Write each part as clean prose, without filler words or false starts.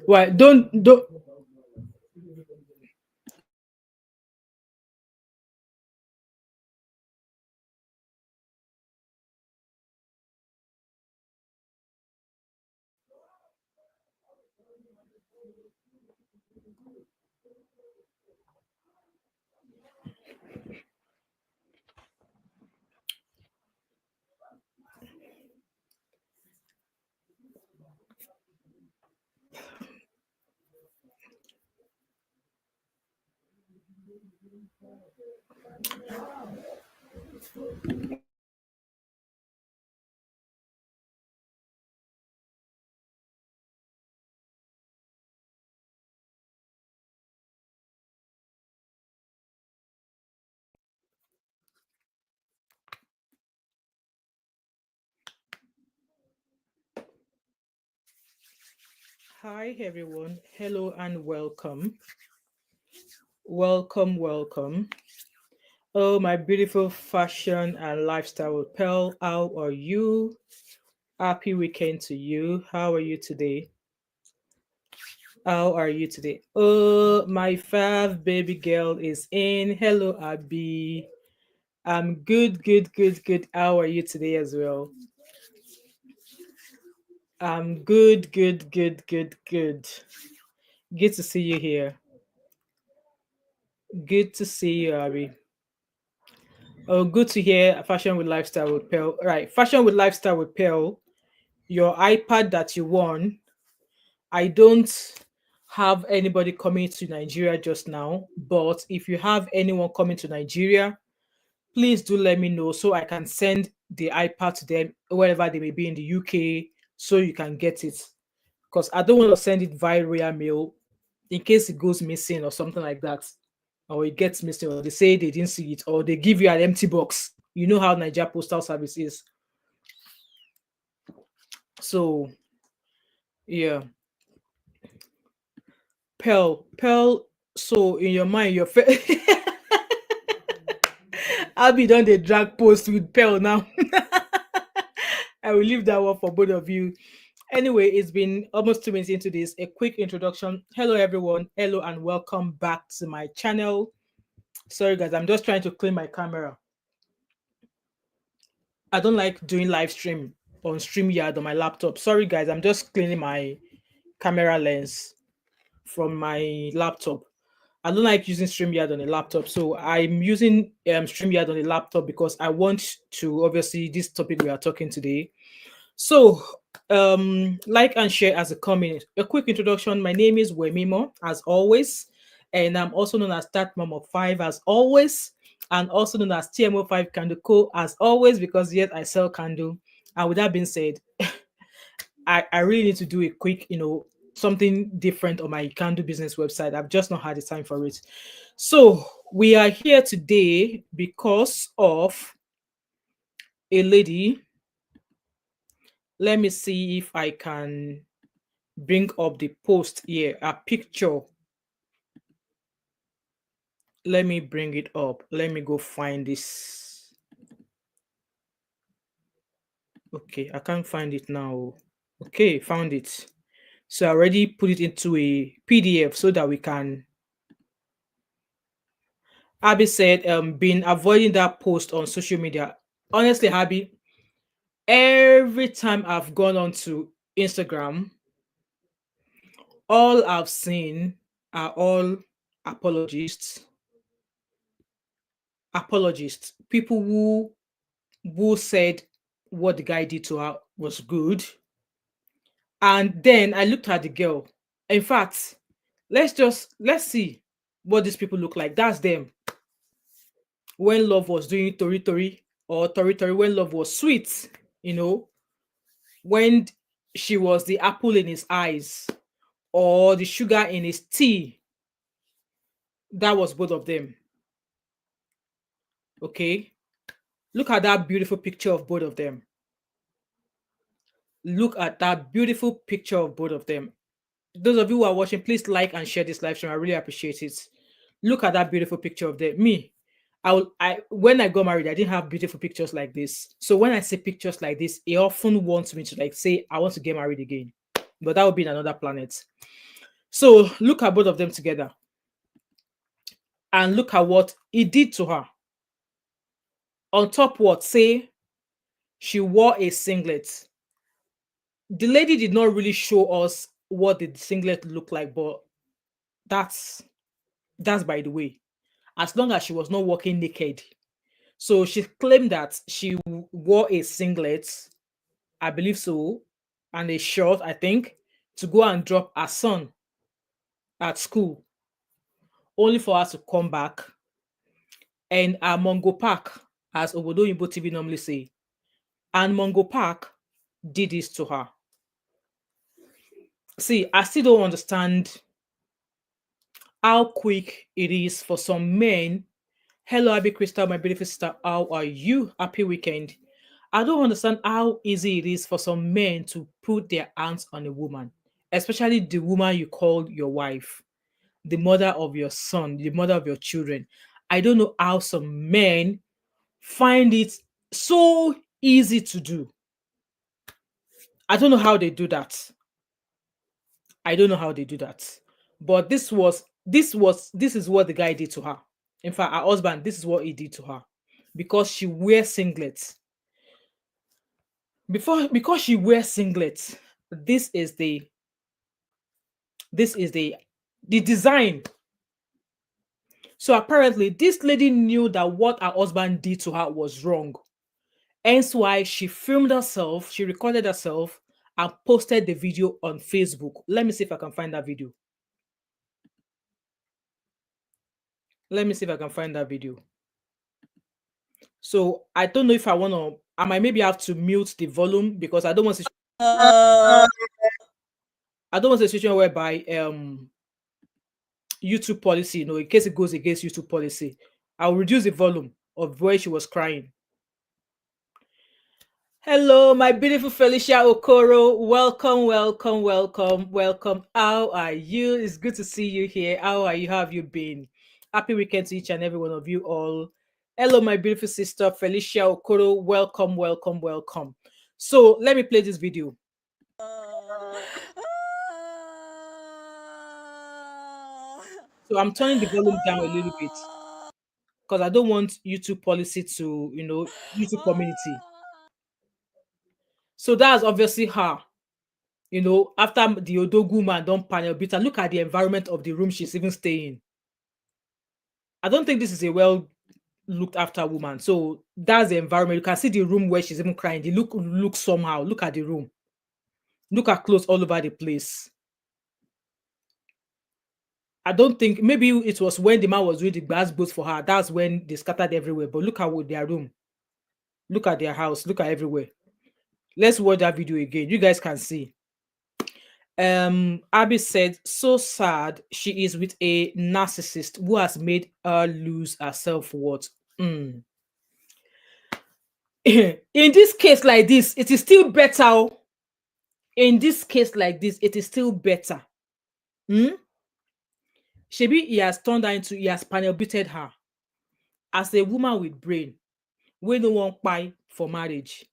Why? Don't. Hi everyone. Hello and welcome. Welcome, welcome. Oh, my beautiful fashion and lifestyle pal. How are you? Happy weekend to you. How are you today? How are you today? Oh, my fave baby girl is in. Hello, Abby. I'm good, good, good, good. How are you today as well? I'm good, good, good, good, good. Good to see you here. Good to see you, Abby. Oh, good to hear fashion with lifestyle with Pearl. Right, fashion with lifestyle with Pearl. Your iPad that you won. I don't have anybody coming to Nigeria just now, but if you have anyone coming to Nigeria, please do let me know so I can send the iPad to them wherever they may be in the UK so you can get it. Because I don't want to send it via royal mail in case it goes missing or something like that, or it gets missing, or they say they didn't see it, or they give you an empty box. You know how Nigeria Postal Service is. So yeah, Pearl. So in your mind, your Abby done the drag post with Pearl now. I will leave that one for both of you. Anyway, it's been almost 2 minutes into this. A quick introduction. Hello, everyone. Hello, and welcome back to my channel. Sorry, guys, I'm just trying to clean my camera. I don't like doing live stream on StreamYard on my laptop. Sorry, guys, I'm just cleaning my camera lens from my laptop. I don't like using StreamYard on a laptop, so I'm using StreamYard on a laptop because I want to obviously this topic we are talking today. So, like and share as a comment. A quick introduction. My name is Wemimo, as always, and I'm also known as That Mom of Five, as always, and also known as TMO5 Candle Co, as always, because yet I sell candle. And with that being said, I really need to do a quick, something different on my candle business website. I've just not had the time for it. So we are here today because of a lady. Let me see if I can bring up the post here, a picture. Let me bring it up. Let me go find this. Okay, I can't find it now. Okay, found it. So I already put it into a PDF so that we can. Abby said, been avoiding that post on social media. Honestly, Abby, every time I've gone on to Instagram, all I've seen are all apologists, people who said what the guy did to her was good. And then I looked at the girl. In fact, let's see what these people look like. That's them when love was doing tori tori, or tori tori when love was sweet, you know, when she was the apple in his eyes or the sugar in his tea. That was both of them. Okay. Look at that beautiful picture of both of them. Look at that beautiful picture of both of them. Those of you who are watching, please like and share this live stream. I really appreciate it. Look at that beautiful picture of them. Me, I when I got married, I didn't have beautiful pictures like this. So when I see pictures like this, it often wants me to like say, I want to get married again. but that would be in another planet. So look at both of them together and look at what he did to her. On top, what? Say she wore a singlet. The lady did not really show us what the singlet looked like, but that's by the way. As long as she was not walking naked. So she claimed that she wore a singlet, I believe so, and a short, I think, to go and drop her son at school, only for her to come back and a Mongo Park, as Obodo Yimbo TV normally say, and Mongo Park did this to her. See, I still don't understand how quick it is for some men. Hello, Abby Crystal, my beautiful sister. How are you? Happy weekend. I don't understand how easy it is for some men to put their hands on a woman, especially the woman you call your wife, the mother of your son, the mother of your children. I don't know how some men find it so easy to do. I don't know how they do that. I don't know how they do that. But this is what the guy did to her. In fact, her husband, this is what he did to her. Because she wears singlets. Because she wears singlets, this is the design. So apparently this lady knew that what her husband did to her was wrong. Hence why she filmed herself, she recorded herself and posted the video on Facebook. Let me see if I can find that video. Let me see if I can find that video. So I don't know if I want to, I might maybe have to mute the volume because I don't want to, I don't want a situation whereby YouTube policy, in case it goes against YouTube policy, I'll reduce the volume of where she was crying. Hello, my beautiful Felicia Okoro. Welcome, welcome, welcome, welcome. How are you? It's good to see you here. How are you? How have you been? Happy weekend to each and every one of you all. Hello, my beautiful sister Felicia Okoro. Welcome, welcome, welcome. So let me play this video. So I'm turning the volume down a little bit because I don't want YouTube policy to, YouTube community. So that's obviously her. After the Odogu man don't panel beat her, look at the environment of the room she's even staying. I don't think this is a well looked after woman. So that's the environment. You can see the room where she's even crying. The look somehow. Look at the room. Look at clothes all over the place. I don't think, maybe it was when the man was doing the glass boats for her. That's when they scattered everywhere. But look at their room. Look at their house. Look at everywhere. Let's watch that video again. You guys can see. Abby said, so sad she is with a narcissist who has made her lose her self-worth. In this case like this, it is still better. In this case like this, it is still better. Shebi, he has panel beated her as a woman with brain, wey no wan kpai for marriage.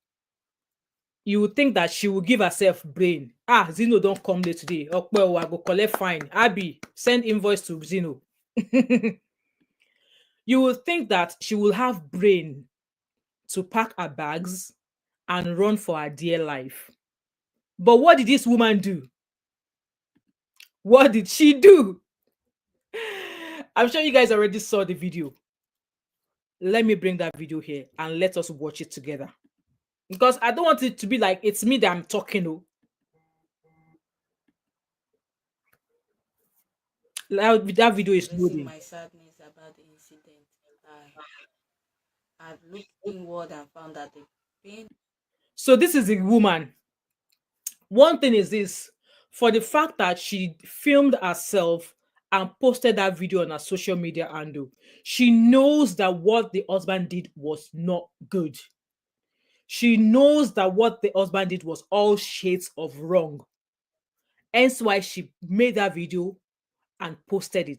You would think that she will give herself brain. Zeno don't come late today. Well, I go collect fine. Abby, send invoice to Zeno. You would think that she will have brain to pack her bags and run for her dear life. But what did this woman do? What did she do? I'm sure you guys already saw the video. Let me bring that video here and let us watch it together. Because I don't want it to be like it's me that I'm talking. That video is loading. My sadness about the incident. I've looked inward and found that the pain. So this is the woman. One thing is this, for the fact that she filmed herself and posted that video on her social media handle, she knows that what the husband did was not good. She knows that what the husband did was all shades of wrong. Hence why she made that video and posted it.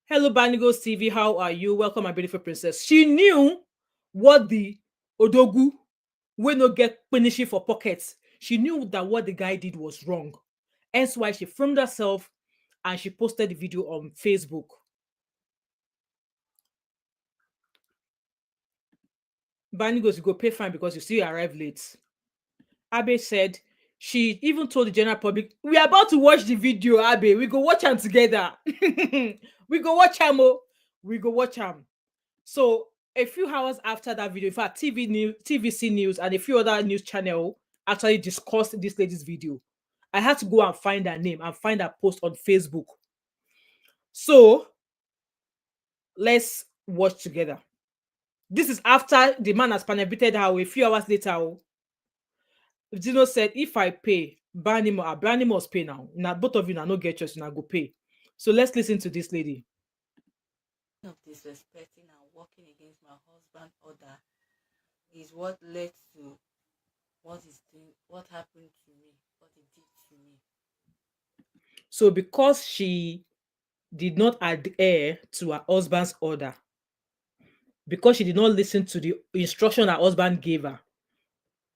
Hello, Banigos TV. How are you? Welcome, my beautiful princess. She knew what the Odogu will not get punishing for pockets. She knew that what the guy did was wrong. Hence why she filmed herself and she posted the video on Facebook. Barney goes, "You go pay fine because you still arrive late." Abe said she even told the general public, "We are about to watch the video, Abe. We go watch them together." We go watch them. Oh. We go watch them. So a few hours after that video, in fact, TVC News and a few other news channel actually discussed this lady's video. I had to go and find her name and find her post on Facebook. So let's watch together. This is after the man has penetrated her a few hours later. Zeno said, "If I pay, Barney must pay now. Now both of you now no get choice, now go pay." So let's listen to this lady. Of disrespecting and working against my husband's order is what led to what happened to me, what he did to me. So because she did not adhere to her husband's order, because she did not listen to the instruction her husband gave her,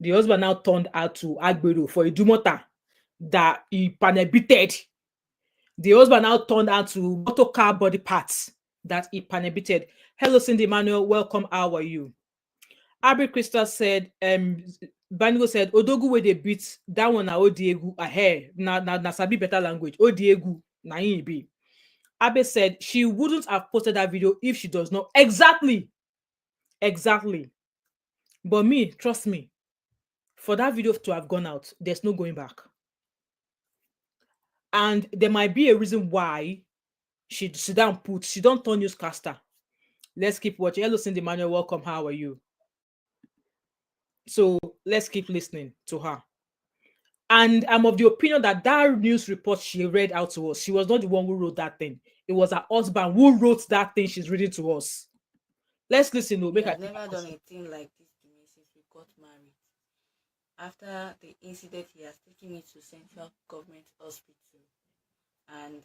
the husband now turned her to Agbero for a Idumota that he penetrated. The husband now turned her to motor car body parts that he penetrated. "Hello, Cindy Manuel. Welcome. How are you?" Abby Crystal said, Banigo said, "Odogu where they beat that one na Odiegu ahe na sabi better language. Odiegu na him be." Abe said she wouldn't have posted that video if she does not. Exactly. But me, trust me, for that video to have gone out, there's no going back. And there might be a reason why she don't turn newscaster. Let's keep watching. Hello, Cindy Manuel. Welcome. How are you? So let's keep listening to her. And I'm of the opinion that that news report she read out to us, she was not the one who wrote that thing. It was her husband who wrote that thing she's reading to us. Let's listen. He has never done a thing like this to me since we got married. After the incident, he has taken me to Central Government Hospital and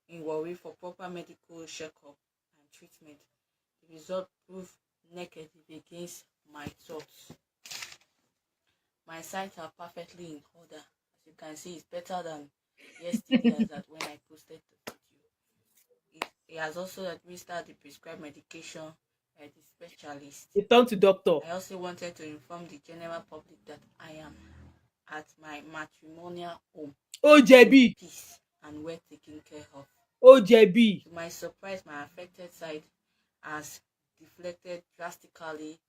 in Warri for proper medical checkup and treatment. The result proved negative against my thoughts. My sights are perfectly in order. As you can see, it's better than yesterday as that when I posted the video. He has also administered the prescribed medication by the specialist. He turned to doctor. I also wanted to inform the general public that I am at my matrimonial home. OJB. Peace and well taken care of. OJB. To my surprise, my affected side has deflected drastically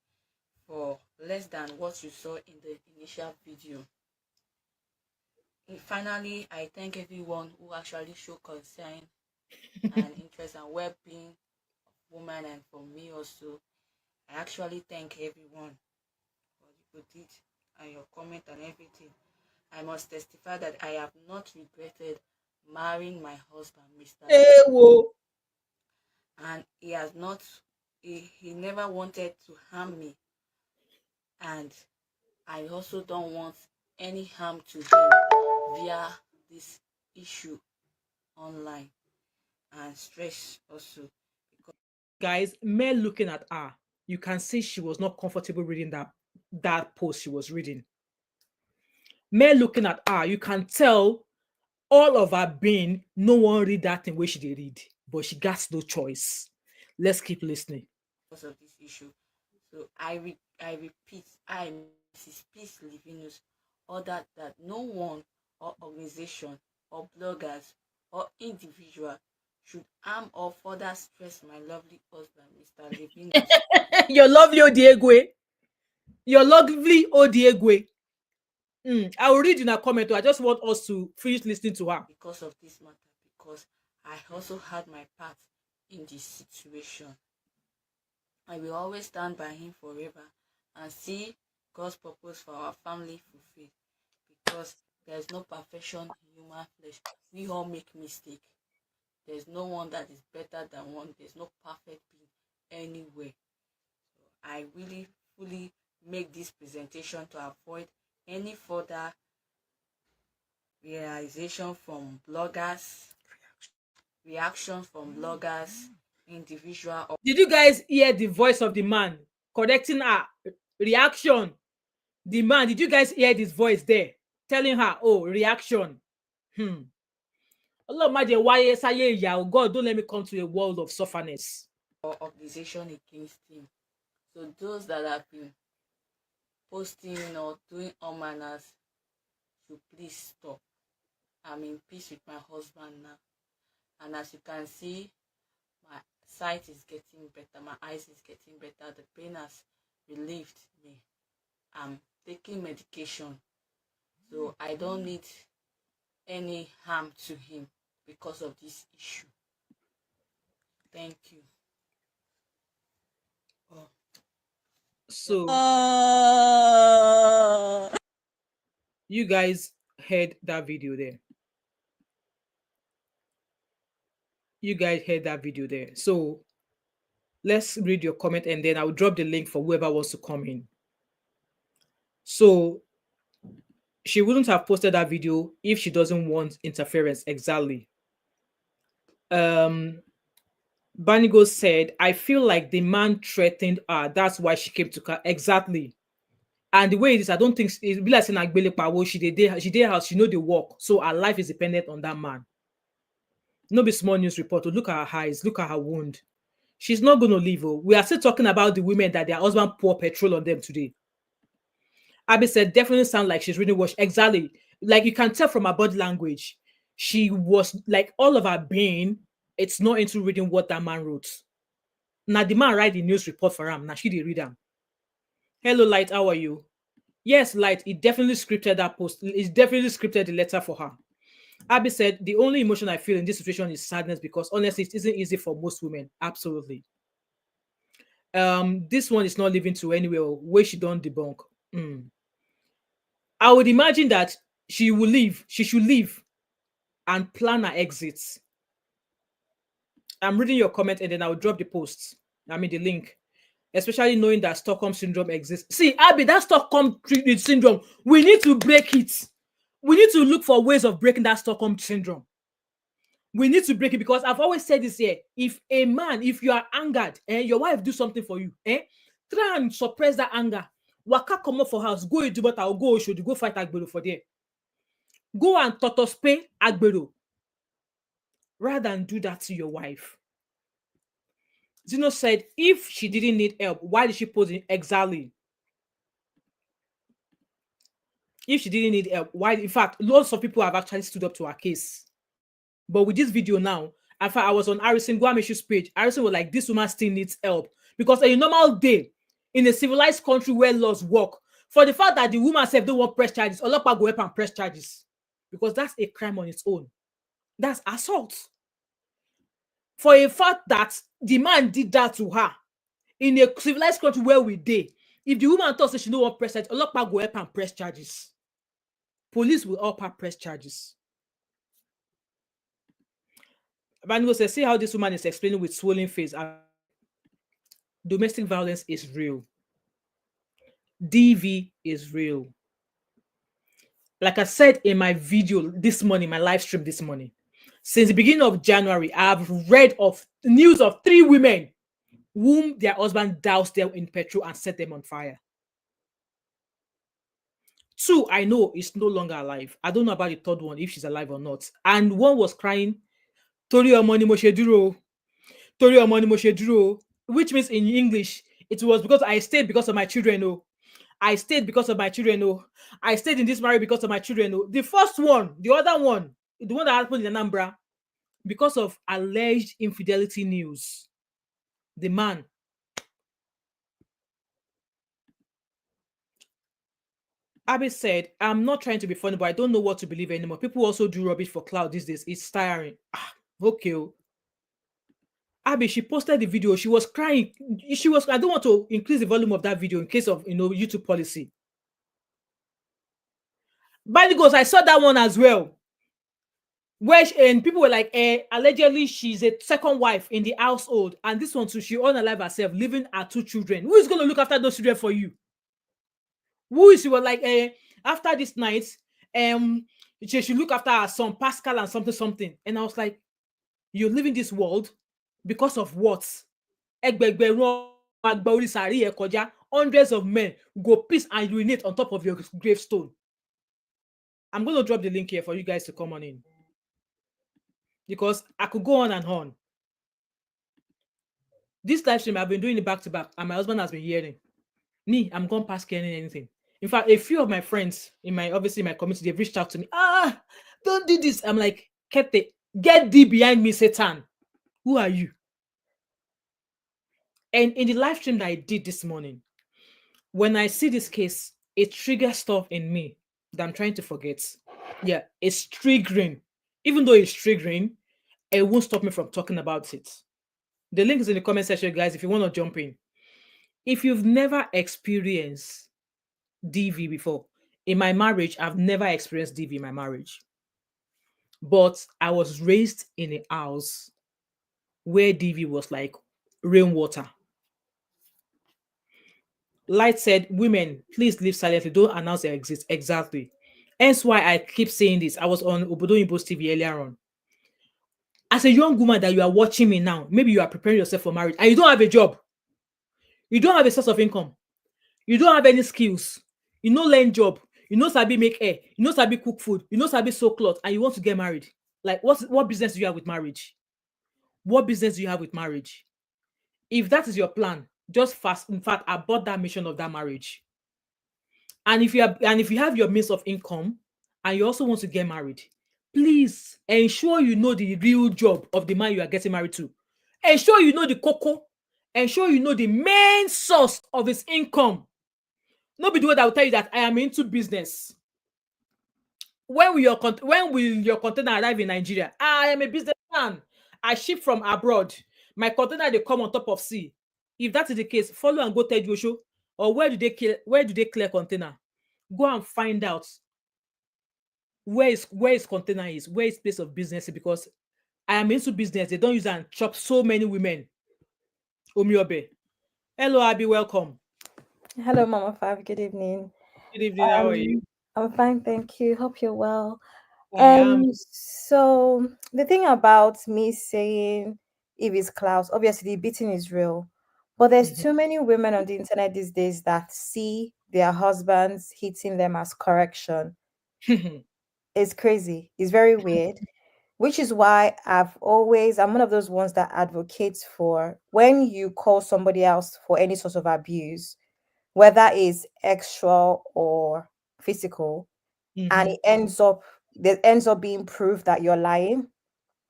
for less than what you saw in the initial video. And finally, I thank everyone who actually showed concern and interest and well-being of women and for me also. I actually thank everyone for the good deed and your comment and everything. I must testify that I have not regretted marrying my husband, Mr. Ewo. And he has not, he never wanted to harm me. And I also don't want any harm to him via this issue online and stress also. Guys, Mel looking at her, you can see she was not comfortable reading that post she was reading. Mel looking at her, you can tell all of her being, no one read that thing where she did read, but she got no choice. Let's keep listening. Because of this issue. So I repeat, I, Mrs. Peace Livinus, order that no one or organization or bloggers or individual should harm or further stress my lovely husband, Mr. Livinus. Your lovely Odiegwe. Your lovely Odiegwe. I will read in a comment. I just want us to finish listening to her. Because of this matter, because I also had my part in this situation. I will always stand by him forever and see God's purpose for our family fulfilled. Because there's no perfection in human flesh. We all make mistakes. There's no one that is better than one. There's no perfect being anywhere. So I really fully make this presentation to avoid any further reaction from bloggers, individual. Did you guys hear the voice of the man correcting her reaction? The man, did you guys hear this voice there? telling her, oh, reaction. Hmm. Allah má jẹ́ wáyé sáyé ìyà o. God, don't let me come to a world of sufferness. or accusation against him. So those that have been posting or doing all manners should please stop. I'm in peace with my husband now. And as you can see, my sight is getting better, my eyes is getting better, the pain has relieved me. I'm taking medication. So I don't need any harm to him because of this issue. Thank you. So you guys heard that video there. You guys heard that video there. So let's read your comment and then I'll drop the link for whoever wants to come in. So she wouldn't have posted that video if she doesn't want interference. Exactly. Banigo said, I feel like the man threatened her. That's why she came to car. Exactly. And the way it is, I don't think it be like saying Agbele Pawo, she did house, she know the work. So her life is dependent on that man. No be small news report. Look at her eyes, look at her wound. She's not gonna leave. Oh. We are still talking about the women that their husband pour petrol on them today. Abby said, definitely sound like she's really washed. Exactly. Like you can tell from her body language. She was like all of her being, it's not into reading what that man wrote. Now the man write the news report for him. Now she did read them. Hello, Light, how are you? Yes, Light, it definitely scripted that post. It's definitely scripted the letter for her. Abby said, the only emotion I feel in this situation is sadness because honestly, it isn't easy for most women. Absolutely. This one is not leaving to anywhere where she don't debunk. I would imagine that she will leave. She should leave and plan her exits. I'm reading your comment and then I'll drop the post. I mean the link. Especially knowing that Stockholm syndrome exists. See, Abby, that Stockholm syndrome, we need to break it. We need to look for ways of breaking that Stockholm syndrome. We need to break it because I've always said this here. If a man, if you are angered and your wife do something for you, try and suppress that anger. Waka come up for house, go into but I'll go should go fight Agbero for there. Go and totospe Agbero rather than do that to your wife. Zeno said if she didn't need help, why did she post it? Exactly. If she didn't need help, why? In fact, lots of people have actually stood up to her case. But with this video now, in fact, I was on Harrison Guameshu's page. Harrison was like, this woman still needs help. Because a normal day in a civilized country where laws work, for the fact that the woman said don't want press charges, Olopa go up and press charges. Because that's a crime on its own. That's assault. For a fact that the man did that to her in a civilized country where we did, if the woman thought that she don't want press charges, Olopa go up and press charges. Police will up her press charges. Banigo says, see how this woman is explaining with swollen face. Domestic violence is real. DV is real. Like I said in my video this morning, my live stream this morning, since the beginning of January, I've read of news of 3 women whom their husband doused them in petrol and set them on fire. 2, I know is no longer alive. I don't know about the 3rd one, if she's alive or not. And one was crying, Tori omoni mo se duro. Tori omoni mo se duro. Which means in English, it was because I stayed because of my children. Oh, I stayed because of my children. Oh, I stayed in this marriage because of my children. Oh, the first one, the other one, the one that happened in Anambra, because of alleged infidelity news. The man. Abby said, I'm not trying to be funny, but I don't know what to believe anymore. People also do rubbish for clout these days. It's tiring. Okay. Abby, she posted the video. She was crying. I don't want to increase the volume of that video in case of, YouTube policy. By the goes, I saw that one as well. And people were like, allegedly she's a second wife in the household. And this one too, she unalive herself, leaving her 2 children. Who is going to look after those children for you? Who is, she was like, after this night, she should look after her son, Pascal, and something. And I was like, you're leaving this world because of what? Hundreds of men go piss and urinate on top of your gravestone. I'm going to drop the link here for you guys to come on in because I could go on and on. This live stream, I've been doing it back to back, and my husband has been hearing me. I'm gone past caring anything. In fact, a few of my friends in my obviously my community, they've reached out to me. Don't do this. I'm like, Kete, get thee behind me, Satan. Who are you? And in the live stream that I did this morning, when I see this case, it triggers stuff in me that I'm trying to forget. Yeah, it's triggering. Even though it's triggering, it won't stop me from talking about it. The link is in the comment section, guys, if you want to jump in. If you've never experienced DV before, in my marriage, I've never experienced DV in my marriage. But I was raised in a house where DV was like rainwater. Light said, women, please live silently. Don't announce their exist. Exactly. Hence why I keep saying this. I was on Obodo Impo's TV earlier on. As a young woman that you are watching me now, maybe you are preparing yourself for marriage and you don't have a job. You don't have a source of income. You don't have any skills. You no learn job. You know sabi make hair. You know sabi cook food. You know sabi sew cloth and you want to get married. Like what business do you have with marriage? What business do you have with marriage? If that is your plan, just fast. In fact, abort that mission of that marriage. And if you have your means of income and you also want to get married, please ensure you know the real job of the man you are getting married to. Ensure you know the cocoa. Ensure you know the main source of his income. Not be the one that will tell you that I am into business. When will your container arrive in Nigeria? I am a businessman. I ship from abroad. My container they come on top of sea. If that is the case, follow and go tell Joshua. Or where do they clear container? Go and find out where his container is, where his place of business is, because I am into business. They don't use and chop so many women. Omiobe. Hello, Abby, welcome. Hello, Mama Five. Good evening. Good evening, how are you? I'm fine, thank you. Hope you're well. I am. So the thing about me saying if it's clout, obviously the beating is real, but there's Mhm. too many women on the internet these days that see their husbands hitting them as correction. It's crazy. It's very weird. Which is why I'm one of those ones that advocates for when you call somebody else for any sort of abuse, whether it's extra or physical, and Mhm. there ends up being proof that you're lying.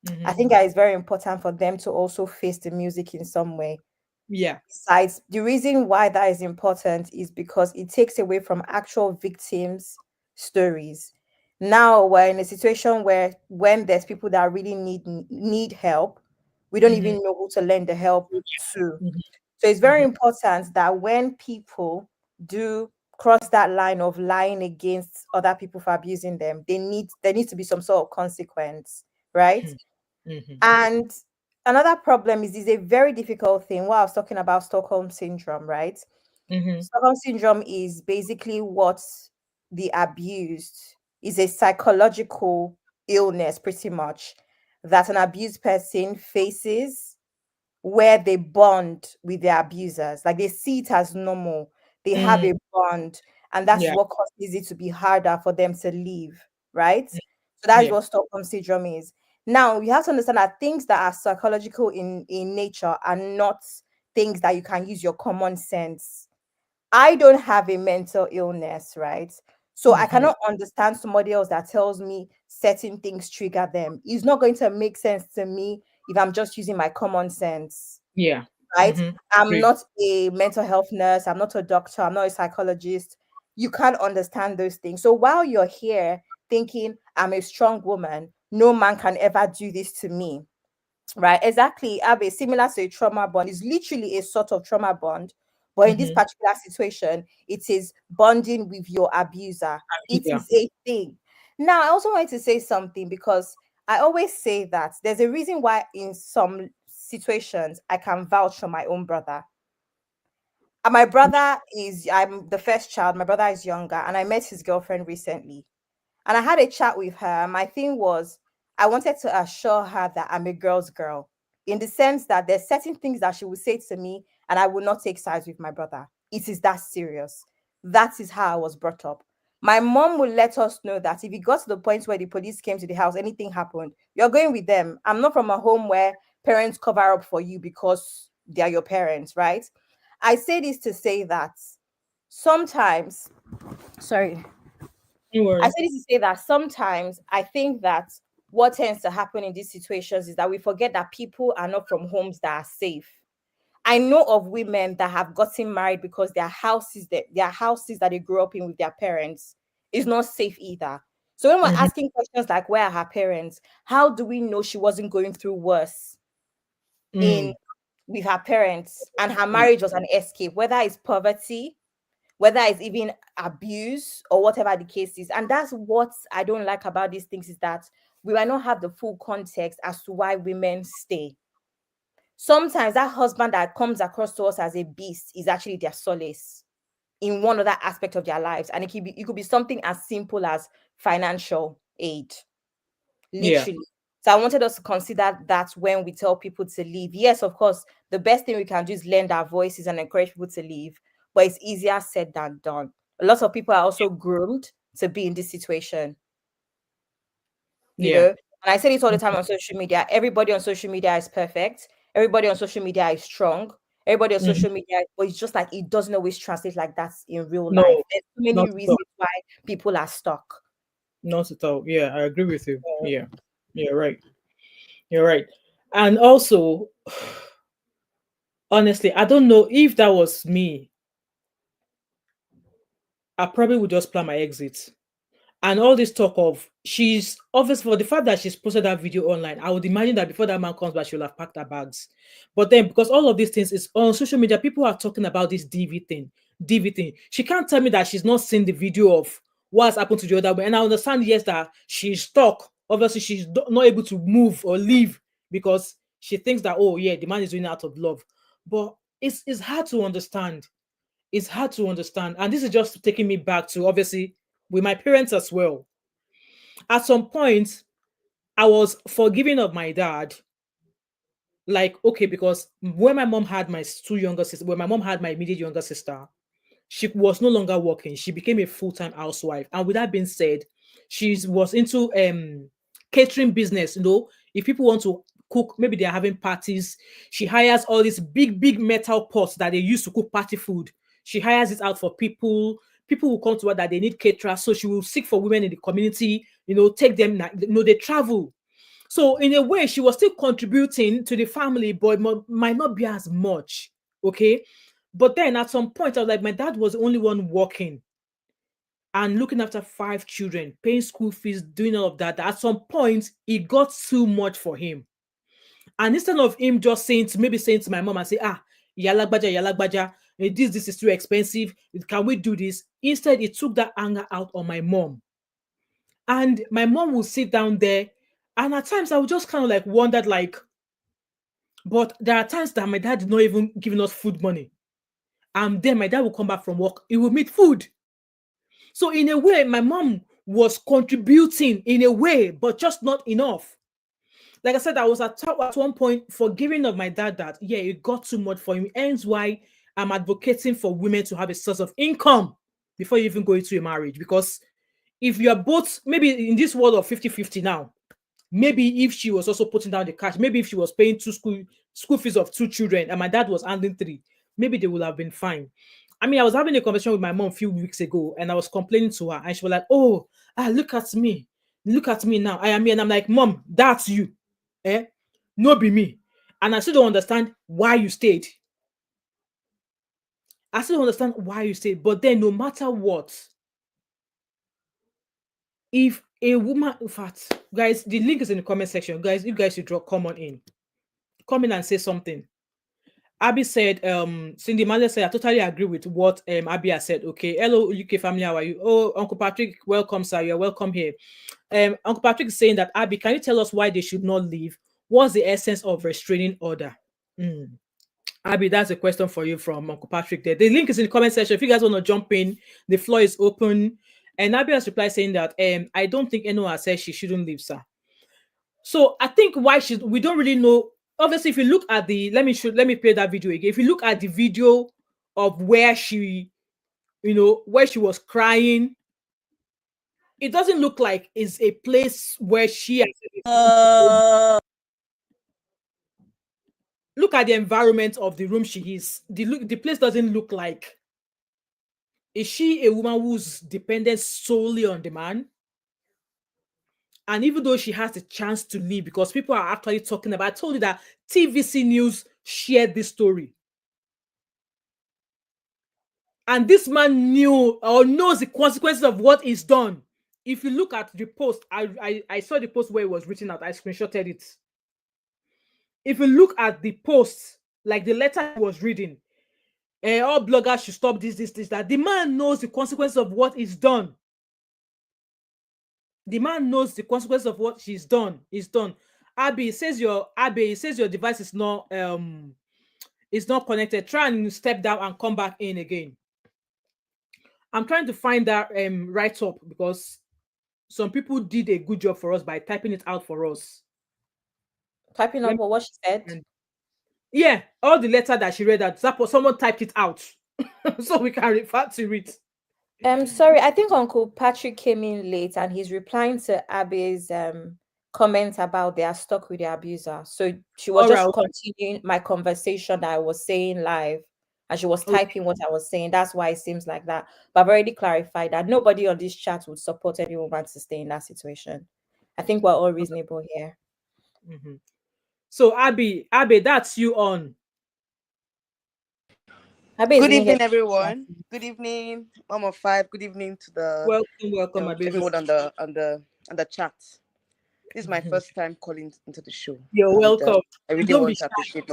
I Mhm. think that is very important for them to also face the music in some way. Yeah. Besides, the reason why that is important is because it takes away from actual victims' stories. Now we're in a situation where when there's people that really need help, we don't Mhm. even know who to lend the help to. Mhm. So it's very Mhm. important that when people do cross that line of lying against other people for abusing them, there needs to be some sort of consequence, right? Mhm. And another problem is a very difficult thing. What I was talking about Stockholm syndrome, right? Mhm. Stockholm syndrome is basically what the abused is a psychological illness, pretty much, that an abused person faces where they bond with their abusers. Like they see it as normal. They have Mhm. a bond, and that is Yeah. what causes it to be harder for them to leave, right? So that is Yeah. what Stockholm syndrome is. Now you have to understand that things that are psychological in nature are not things that you can use your common sense. I don't have a mental illness, right? So I Mhm. cannot understand somebody else that tells me certain things trigger them. It's not going to make sense to me if I'm just using my common sense, Yeah. right? Mhm. I'm Agree. not a mental health nurse, I'm not a doctor, I'm not a psychologist. You can't understand those things. So while you're here thinking, I'm a strong woman, no man can ever do this to me, right? Exactly. Abe, similar to a trauma bond is literally a sort of trauma bond. But in this Mhm. particular situation, it is bonding with your abuser. It Yeah. is a thing. Now, I also wanted to say something because I always say that there's a reason why in some situations I can vouch for my own brother. And my brother I'm the first child, my brother is younger, and I met his girlfriend recently. And I had a chat with her. My thing was, I wanted to assure her that I'm a girl's girl, in the sense that there's certain things that she would say to me, and I will not take sides with my brother. It is that serious. That is how I was brought up. My mom would let us know that if it got to the point where the police came to the house, anything happened, you're going with them. I'm not from a home where parents cover up for you because they are your parents, right? I say this to say that sometimes, sorry, Don't I worry. say this to say that sometimes I think that what tends to happen in these situations is that we forget that people are not from homes that are safe. I know of women that have gotten married because their houses that they grew up in with their parents is not safe either. So when we're Mhm. asking questions like where are her parents, how do we know she wasn't going through worse in Mm. with her parents and her marriage was an escape, whether it's poverty, whether it's even abuse or whatever the case is. And that's what I don't like about these things is that we might not have the full context as to why women stay. Sometimes that husband that comes across to us as a beast is actually their solace in one other aspect of their lives. And it could be something as simple as financial aid, Yeah. literally. So I wanted us to consider that when we tell people to leave. Yes, of course, the best thing we can do is lend our voices and encourage people to leave, but it's easier said than done. A lot of people are also groomed to be in this situation, you Yeah. know. And I say this all the time on social media. Everybody on social media is perfect. Everybody on social media is strong. Everybody on Mhm. social media, but it's just like it doesn't always translate like that in real life. No, There's so many not at all. reasons why people are stuck. Not at all. Yeah, I agree with you. Yeah. You're right. You're right. And also, honestly, I don't know if that was me, I probably would just plan my exit. And all this talk of she's obvious for the fact that she's posted that video online. I would imagine that before that man comes back, she'll have packed her bags. But then because all of these things is on social media, people are talking about this DV thing. DV thing. She can't tell me that she's not seen the video of what's happened to the other way. And I understand, yes, that she's stuck. Obviously, she's not able to move or leave because she thinks that, oh, yeah, the man is doing it out of love. But it's hard to understand. It's hard to understand. And this is just taking me back to obviously with my parents as well. At some point, I was forgiving of my dad. Like, okay, because when my mom had my two younger sisters, when my mom had my immediate younger sister, she was no longer working. She became a full-time housewife. And with that being said, she was into catering business. You know, if people want to cook, maybe they're having parties, she hires all these big metal pots that they use to cook party food. She hires it out for people. People will come to her that they need caterers. So she will seek for women in the community, you know, take them, you know, they travel. So in a way, she was still contributing to the family, but might not be as much. Okay. But then at some point, I was like, my dad was the only one working and looking after five children, paying school fees, doing all of that. At some point, it got too much for him. And instead of him just saying to my mom and say, yalagbaja, this is too expensive. Can we do this? Instead, he took that anger out on my mom. And my mom will sit down there. And at times I would just kind of like wondered, like, but there are times that my dad did not even giving us food money. And then my dad will come back from work, he will meet food. So in a way, my mom was contributing in a way, but just not enough. Like I said, I was at one point forgiving of my dad that yeah, it got too much for him. Hence why I'm advocating for women to have a source of income before you even go into a marriage. Because if you are both maybe in this world of 50-50 now, maybe if she was also putting down the cash, maybe if she was paying school fees of two children and my dad was handling three, maybe they would have been fine. I mean, I was having a conversation with my mom a few weeks ago and I was complaining to her and she was like, oh, look at me. Look at me now. I am here. And I'm like, Mom, that's you. Eh? No be me. And I still don't understand why you stayed. I still don't understand why you stayed. But then no matter what, if a woman, in fact, guys, the link is in the comment section. Guys, you guys should draw come on in. Come in and say something. Abby said, Cindy Mother said, I totally agree with what Abby has said. Okay. Hello, UK family, how are you? Oh, Uncle Patrick, welcome, sir. You're welcome here. Uncle Patrick is saying that Abby, can you tell us why they should not leave? What's the essence of restraining order? Abby, that's a question for you from Uncle Patrick there. The link is in the comment section. If you guys want to jump in, the floor is open. And Abby has replied saying that I don't think anyone has said she shouldn't leave, sir. So I think we don't really know. Obviously, if you look at the let me play that video again. If you look at the video of where she, where she was crying, it doesn't look like is a place where she has look at the environment of the room she is. The place doesn't look like, is she a woman who's dependent solely on the man? And even though she has the chance to leave, because people are actually talking about, I told you that TVC News shared this story. And this man knew or knows the consequences of what is done. If you look at the post, I saw the post where it was written out, I screenshotted it. If you look at the post, like the letter he was reading, all bloggers should stop this, that. The man knows the consequences of what is done. The man knows the consequence of what she's done is done. Abby, it says your device is not connected. Try and step down and come back in again. I'm trying to find that write up because some people did a good job for us by typing it out for us. Typing Let up what she said. me, yeah, all the letter that she read out, someone typed it out so we can refer to it. Sorry, I think Uncle Patrick came in late and he's replying to Abby's comment about they are stuck with their abuser. So she was All just right. continuing my conversation that I was saying live, and she was Okay. typing what I was saying. That's why it seems like that. But I've already clarified that nobody on this chat would support any woman to stay in that situation. I think we're all reasonable here. Mm-hmm. So Abby, that's you on. Abby is Good even here. evening, everyone. Good evening, Mom of Five. Good evening to the Welcome, my baby. everyone on the chat. This is my first time calling into the show. You're And, welcome. I really Don't be want to shy. appreciate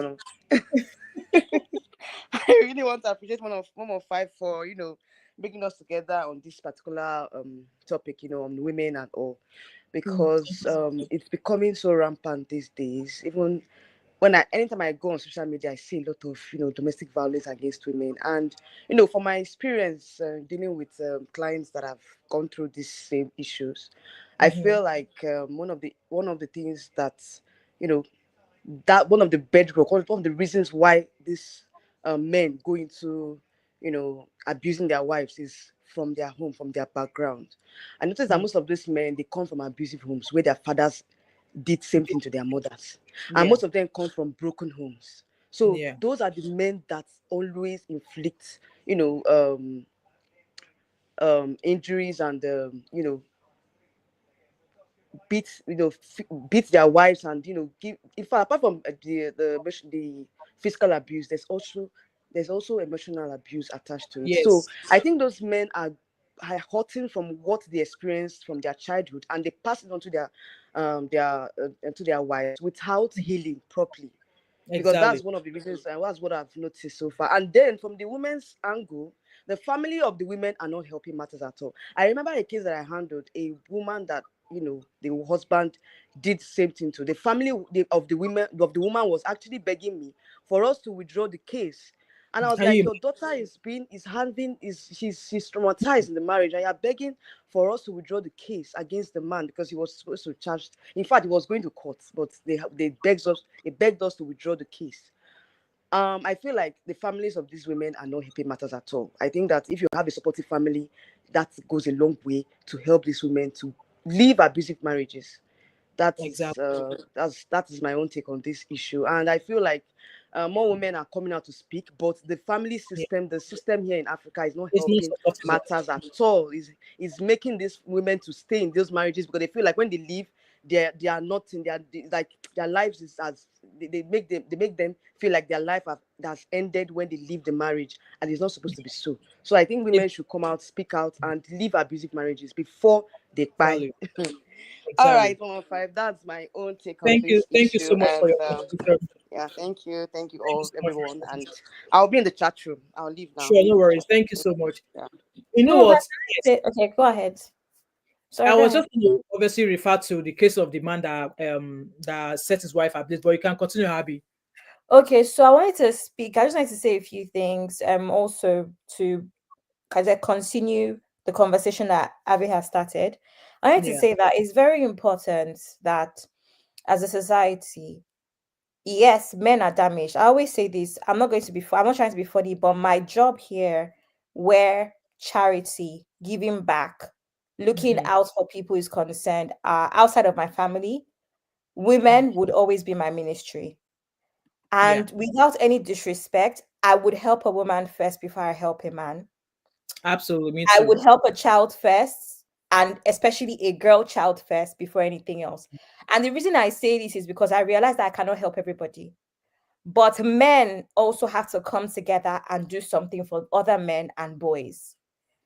I really want to appreciate Mom of Five for bringing us together on this particular topic, on women and all, because it's becoming so rampant these days. Even anytime I go on social media, I see a lot of domestic violence against women, and from my experience dealing with clients that have gone through these same issues, I feel like one of the things that you know that one of the bedrock, one of the reasons why these men go into abusing their wives is from their home, from their background. I noticed that most of these men, they come from abusive homes where their fathers did same thing to their mothers, and Yeah. most of them come from broken homes. So Yeah. those are the men that always inflict injuries and beat their wives, and give, in fact, apart from the physical abuse, there's also emotional abuse attached to it. So Yes. I think those men are hurting from what they experienced from their childhood, and they pass it on to their wives without healing properly, because Exactly. that's one of the reasons, and that's what I've noticed so far. And then from the women's angle, the family of the women are not helping matters at all. I remember a case that I handled, a woman that the husband did the same thing to. The family of the woman was actually begging me for us to withdraw the case. And I was Can like, you? your daughter she's traumatized in the marriage, and you're begging for us to withdraw the case against the man because he was supposed to charge. In fact, he was going to court, but they begged us to withdraw the case. I feel like the families of these women are not helping matters at all. I think that if you have a supportive family, that goes a long way to help these women to leave abusive marriages. That is Exactly. that is my own take on this issue, and I feel like more women are coming out to speak, but the family Yeah. system, the system here in Africa, is not It's not helping supporting us. matters at all. Is making these women to stay in those marriages because they feel like when they leave, they are not in like their lives is as they make them feel like their life has ended when they leave the marriage, and it's not supposed to be so. So I think women should come out, speak out, and leave abusive marriages before they buy. Exactly. All Exactly. right, 115. That's my own take on this Thank you issue. so much for And your contribution. yeah, thank you Thank you all, so much for everyone. your And contribution. I'll be in the chat room. I'll leave now. Sure, Be no in the worries. chat. Thank you so much. Yeah. You know No, what? Yes, okay, go ahead. Sorry, I go was ahead. just going to obviously refer to the case of the man that set his wife ablaze, but you can continue, Abby. Okay, so I wanted to speak. I just wanted to say a few things. Also to kind of continue the conversation that Abby has started. I wanted to Yeah. say that it's very important that as a society, yes, men are damaged. I always say this. I'm not trying to be funny, but my job here, where charity, giving back, looking Mhm. out for people is concerned, outside of my family, women would always be my ministry. Yeah, And without any disrespect, I would help a woman first before I help a man. absolutely. Me I too. would help a child first, and especially a girl child first before anything else. And the reason I say this is because I realize that I cannot help everybody. But men also have to come together and do something for other men and boys.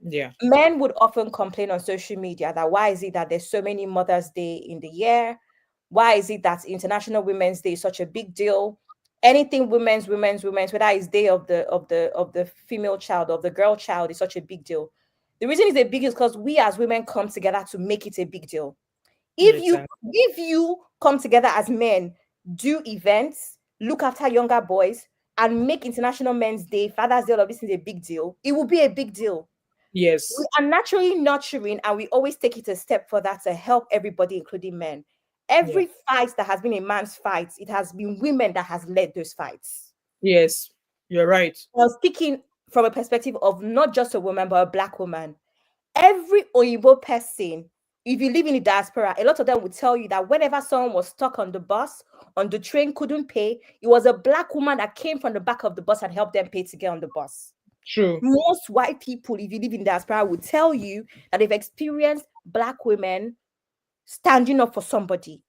Yeah. Men would often complain on social media that why is it that there's so many Mother's Day in the year? Why is it that International Women's Day is such a big deal? Anything women's, whether it's day of the female child, of the girl child, is such a big deal. The reason it's a big deal is because we as women come together to make it a big deal. If you Exactly. if you come together as men, do events, look after younger boys, and make International Men's Day, Father's Day, all of this is a big deal, it will be a big deal. We Yes. are naturally nurturing, and we always take it a step further to help everybody, including men. Yeah. Every fight that has been a man's fight, it has been women that has led those fights. Yes. You're right. I was speaking from a perspective of not just a woman, but a black woman. Every Oyibo person, if you live in the diaspora, a lot of them would tell you that whenever someone was stuck on the bus, on the train, couldn't pay, it was a black woman that came from the back of the bus and helped them pay to get on the bus. True. Most white people, if you live in diaspora, would tell you that they've experienced black women standing up for somebody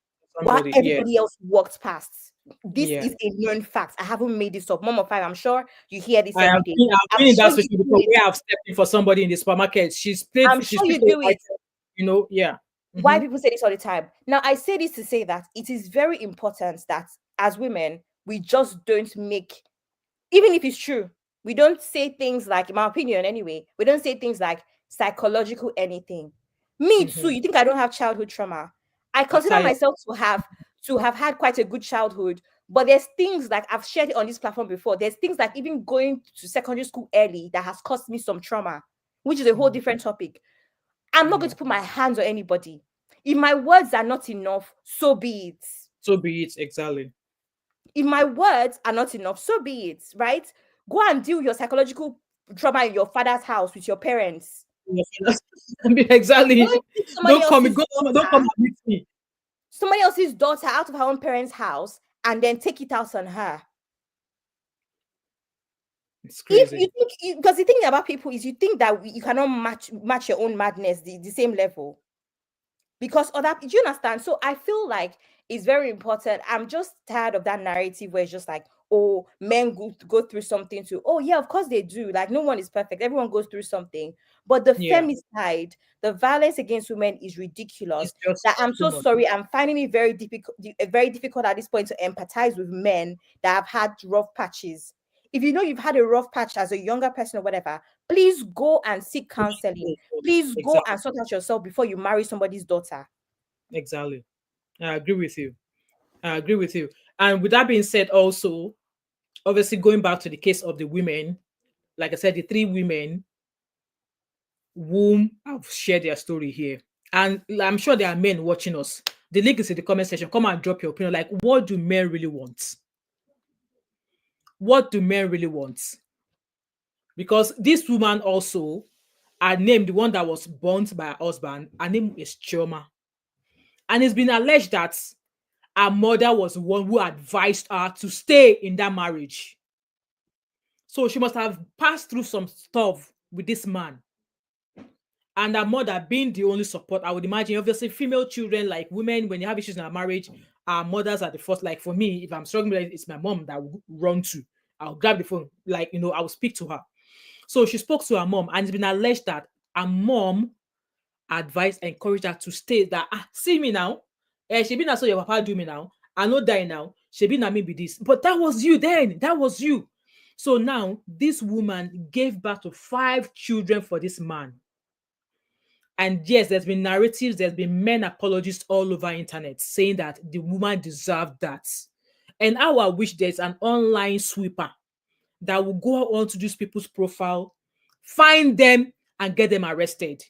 while Somebody. Yeah. everybody else walked past. This Yeah. is a known fact. I haven't made this up. Mom of five, I'm sure you hear this I every have day. been, I've I'm been in sure that you situation do before it. where I've stepped in for somebody in the supermarket. I'm She's sure paid you for the do it. item, yeah. Why Hmm. people say this all the time. Now, I say this to say that it is very important that as women, we just don't make, even if it's true, we don't say things like, in my opinion anyway, we don't say things like psychological anything. Me too. Hmm. You think I don't have childhood trauma? I I consider tell you, myself to have had quite a good childhood. But there's things like I've shared it on this platform before. There's things like even going to secondary school early that has caused me some trauma, which is a whole mhm, different topic. I'm not going yeah. to put my hands on anybody. If my words are not enough, so be it. So be it. Exactly. If my words are not enough, so be it, right? Go and deal with your psychological trauma in your father's house with your parents. Yeah. I mean, exactly. Don't take somebody else's Don't come daughter, and meet me. out of her own parents' house and then take it out on her. It's If you crazy. think, because the thing about people is you think that you cannot match your own madness the same level. Because other, do you understand? So I feel like it's very important. I'm just tired of that narrative where it's just like, oh, men go through something too. Oh yeah, of course they do. Like no one is perfect, everyone goes through something. But the Yeah. femicide, the violence against women is ridiculous. It's just That I'm too so much. sorry, I'm finding it very difficult at this point to empathize with men that have had rough patches. If you know you've had a rough patch as a younger person or whatever, please go and seek counseling. Please go Exactly. and sort out yourself before you marry somebody's daughter. Exactly. I agree with you. I agree with you. And with that being said, also, obviously going back to the case of the women, like I said, the three women whom have shared their story here. And I'm sure there are men watching us. The link is in the comment section. Come and drop your opinion. Like, what do men really want? What do men really want? Because this woman also, her name, the one that was burnt by her husband, her name is Chioma. And it's been alleged that her mother was the one who advised her to stay in that marriage. So she must have passed through some stuff with this man. And her mother being the only support, I would imagine, obviously, female children, like women, when you have issues in our marriage, our mothers are the first. Like for me, if I'm struggling with it, it's my mom that will run to. I'll grab the phone, like, I will speak to her. So she spoke to her mom, and it's been alleged that her mom advised, encouraged her to stay. That see me now, she been so your papa do me now. I no die now. She been me be this, but that was you then. That was you. So now this woman gave birth to 5 children for this man. And yes, there's been narratives, there's been men apologists all over internet saying that the woman deserved that. And how I wish there's an online sweeper that will go on to these people's profile, find them, and get them arrested.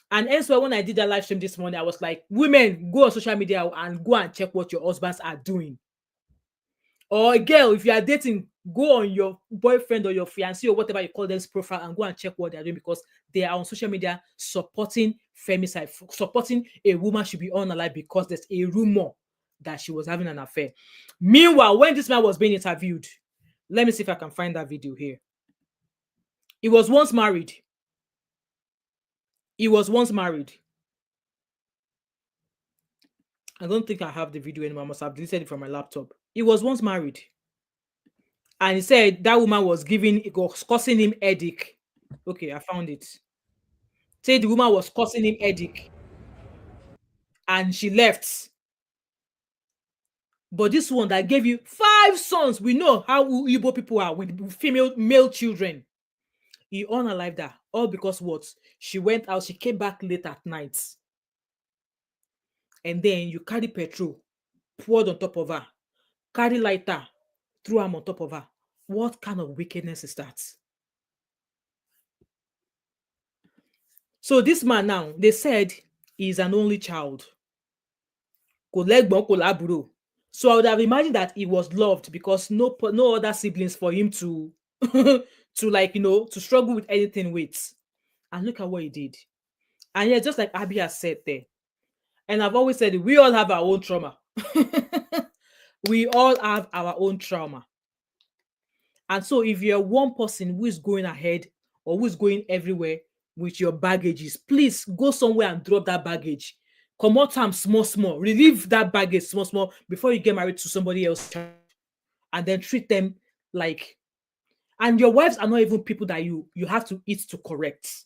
And elsewhere, when I did that live stream this morning, I was like, women, go on social media and go and check what your husbands are doing. Or a girl, if you are dating, go on your boyfriend or your fiancé or whatever you call them's profile and go and check what they are doing, because they are on social media supporting femicide, supporting a woman should be unalive because there's a rumor that she was having an affair. Meanwhile, when this man was being interviewed, let me see if I can find that video here. He was once married. He was once married. I don't think I have the video anymore. I must have deleted it from my laptop. He was once married. And he said that woman was causing him headache. Okay, I found it. Said the woman was causing him headache. And she left. But this one that gave you 5 sons, we know how Igbo people are with male children. He unalived her. All because what? She went out, she came back late at night. And then you carry petrol, poured on top of her. Carry lighter, threw them on top of her. What kind of wickedness is that? So this man now, they said he's an only child. So I would have imagined that he was loved because no other siblings for him to to struggle with anything with. And look at what he did. And yeah, just like Abby has said there. And I've always said we all have our own trauma. We all have our own trauma. And so if you're one person who is going ahead or who is going everywhere with your baggages, please go somewhere and drop that baggage. Come out time small, relieve that baggage small before you get married to somebody else, and then treat them like. And your wives are not even people that you have to eat to correct.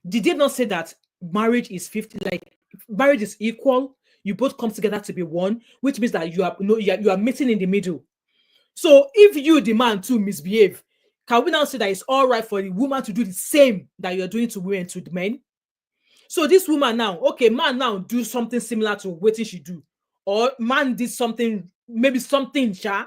Did they not say that marriage is 50? Like marriage is equal. You both come together to be one, which means that you are meeting in the middle. So if you, the man, too misbehave, can we now say that it's all right for the woman to do the same that you're doing to women, to the men? So this woman now, okay, man now do something similar to what she do, or man did something, maybe something, should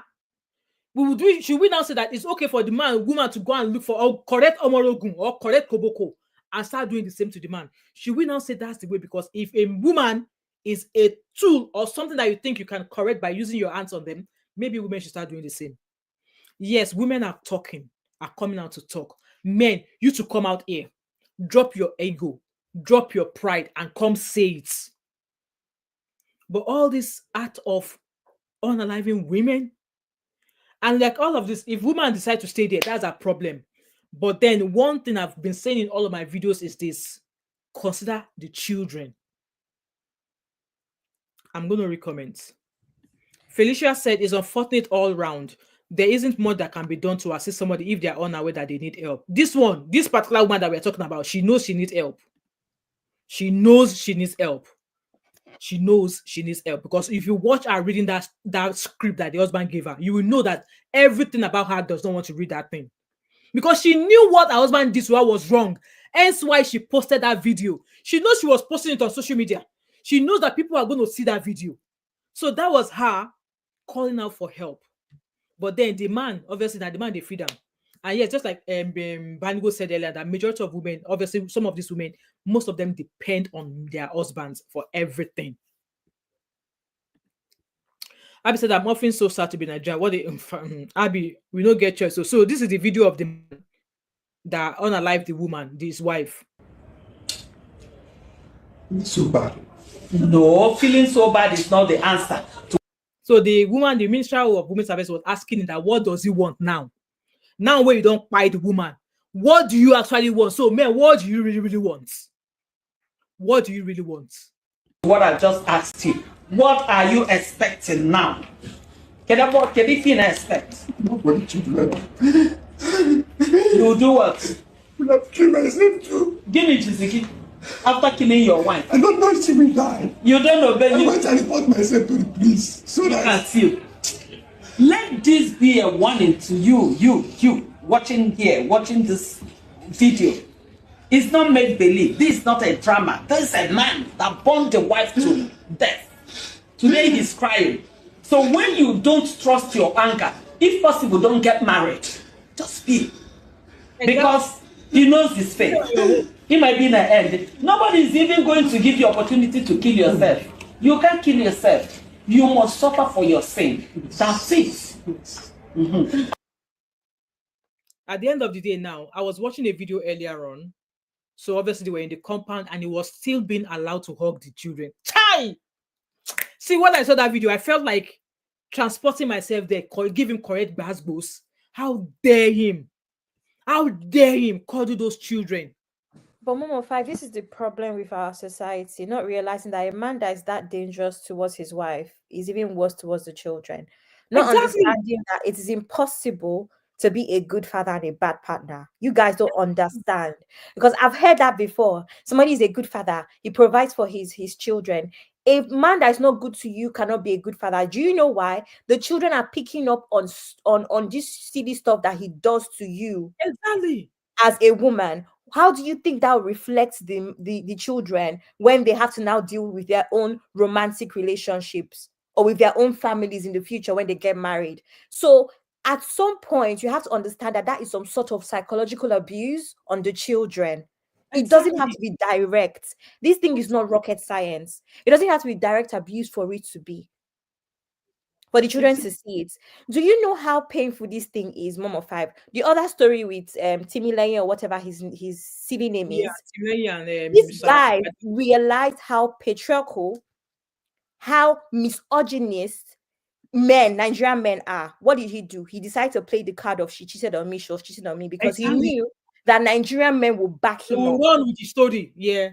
we now say that it's okay for the woman to go and look for correct omorogun or correct koboko and start doing the same to the man? Should we now say that's the way? Because if a woman is a tool or something that you think you can correct by using your hands on them, maybe women should start doing the same. Yes, women are coming out to talk. Men, you to come out here, drop your ego, drop your pride, and come say it. But all this art of unaliving women, and like all of this, if women decide to stay there, that's a problem. But then one thing I've been saying in all of my videos is this: consider the children. I'm going to recommend. Felicia said it's unfortunate all round. There isn't more that can be done to assist somebody if they are unaware that they need help. This particular woman that we're talking about, she knows she needs help. She knows she needs help. She knows she needs help, because if you watch her reading that script that the husband gave her, you will know that everything about her does not want to read that thing, because she knew what her husband did to her was wrong. Hence why she posted that video. She knows she was posting it on social media. She knows that people are going to see that video. So that was her calling out for help. But then the man, obviously, that the man, they feed them. And yes, just like Banigo said earlier, that majority of women, obviously, some of these women, most of them depend on their husbands for everything. Abby said, I'm often so sad to be Nigerian. What Abby, we don't get choice. So this is the video of the man that unalived the woman, his wife. So bad. No, feeling so bad is not the answer. So the woman, the Minister of Women's Service, was asking him that what does he want now? Now when you don't buy the woman, what do you actually want? So men, what do you really want? What do you really want? What I just asked you. What are you expecting now? Can you expect? Nobody to do. You do what? We have killed myself too. Give me Jiziki. After killing your wife. I don't know if she will die. You don't obey. I want to report myself to the police. So Look at you. Let this be a warning to you watching this video. It's not make believe. This is not a drama. This is a man that burned the wife to death. Today he's crying. So when you don't trust your anger, if possible, don't get married. Just speak. Because he knows his fate. He might be in the end. Nobody is even going to give you opportunity to kill yourself. You can't kill yourself. You must suffer for your sin. That's it. At the end of the day now, I was watching a video earlier on. So obviously they were in the compound and he was still being allowed to hug the children. Chai! See, when I saw that video, I felt like transporting myself there, give him correct basbos. How dare him? How dare him cuddle those children? But Momo Five, this is the problem with our society, not realizing that a man that is that dangerous towards his wife is even worse towards the children. Not Exactly. understanding that it is impossible to be a good father and a bad partner. You guys don't understand. Because I've heard that before. Somebody is a good father, he provides for his children. A man that is not good to you cannot be a good father. Do you know why? The children are picking up on this silly stuff that he does to you Exactly. as a woman. How do you think that reflects the children when they have to now deal with their own romantic relationships or with their own families in the future when they get married? So at some point, you have to understand that that is some sort of psychological abuse on the children. It doesn't have Exactly. to be direct. This thing is not rocket science. It doesn't have to be direct abuse for it to be, for the children to see it. Do you know how painful this thing is, Mom of Five? The other story with Timmy Lane or whatever his silly name Yeah, is. Timothy and This Mr. guy realized how patriarchal, how misogynist men, Nigerian men are. What did he do? He decided to play the card of she cheated on me, she was cheating on me, because he Exactly. knew that Nigerian men will back They him will up. run with the story. Yeah.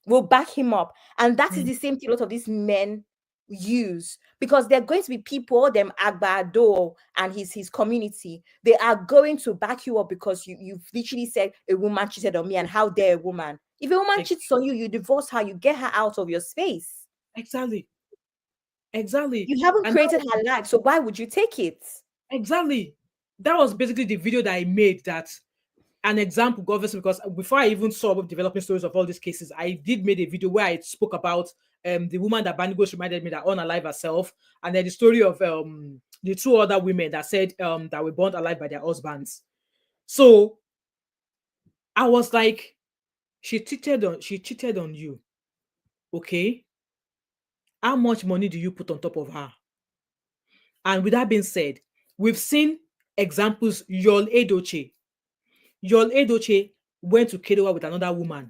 Will back him up. And that is Mm. the same thing a lot of these men use, because they're going to be people, them Agbado and his community. They are going to back you up because you've literally said a woman cheated on me, and how dare a woman. If a woman Ex- cheats on you, you divorce her, you get her out of your space. Exactly. Exactly. You haven't And that created her life, so why would you take it? exactly. That was basically the video that I made, that an example, obviously, because before I even saw developing stories of all these cases, I did made a video where I spoke about the woman that Banigos reminded me that unalive herself, and then the story of the two other women that said that were burnt alive by their husbands. So I was like, she cheated on you. Okay. How much money do you put on top of her? And with that being said, we've seen examples. Yul Edochie. Yul Edochie went to Kerewa with another woman.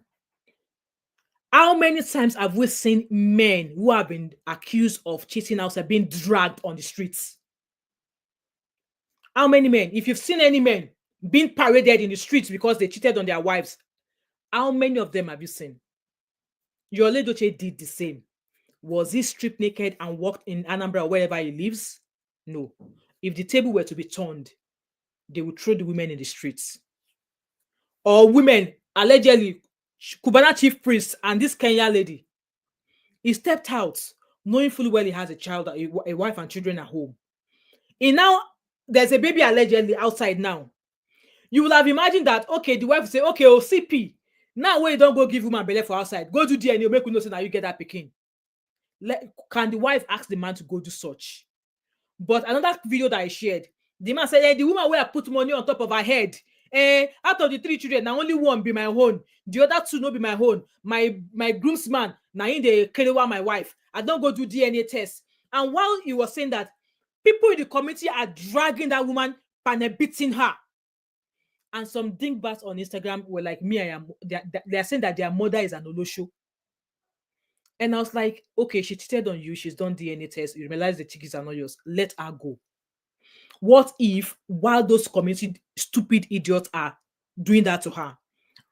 How many times have we seen men who have been accused of cheating outside being dragged on the streets? How many men? If you've seen any men being paraded in the streets because they cheated on their wives, how many of them have you seen? Yul Edochie did the same. Was he stripped naked and walked in Anambra or wherever he lives? No. If the table were to be turned, they would throw the women in the streets. Or women, allegedly, Kubana chief priest and this Kenya lady, he stepped out knowing fully well he has a child, a wife and children at home. And now there's a baby allegedly outside now. You would have imagined that, okay, the wife will say, okay, oh, CP, now where you don't go give woman belly for outside, go do DNA, make you know say now you get that picking. Can the wife ask the man to go do such? But another video that I shared, the man said, the woman where I put money on top of her head, out of the 3 children, now only one be my own. The other 2 no be my own. My groomsman, now in the Kerewa, my wife. I don't go do DNA test. And while he was saying that, people in the community are dragging that woman and beating her. And some dingbats on Instagram were like, me, I am. They are saying that their mother is an Olosho. And I was like, okay, she cheated on you. She's done DNA test. You realize the chickies are not yours. Let her go. What if, while those community stupid idiots are doing that to her,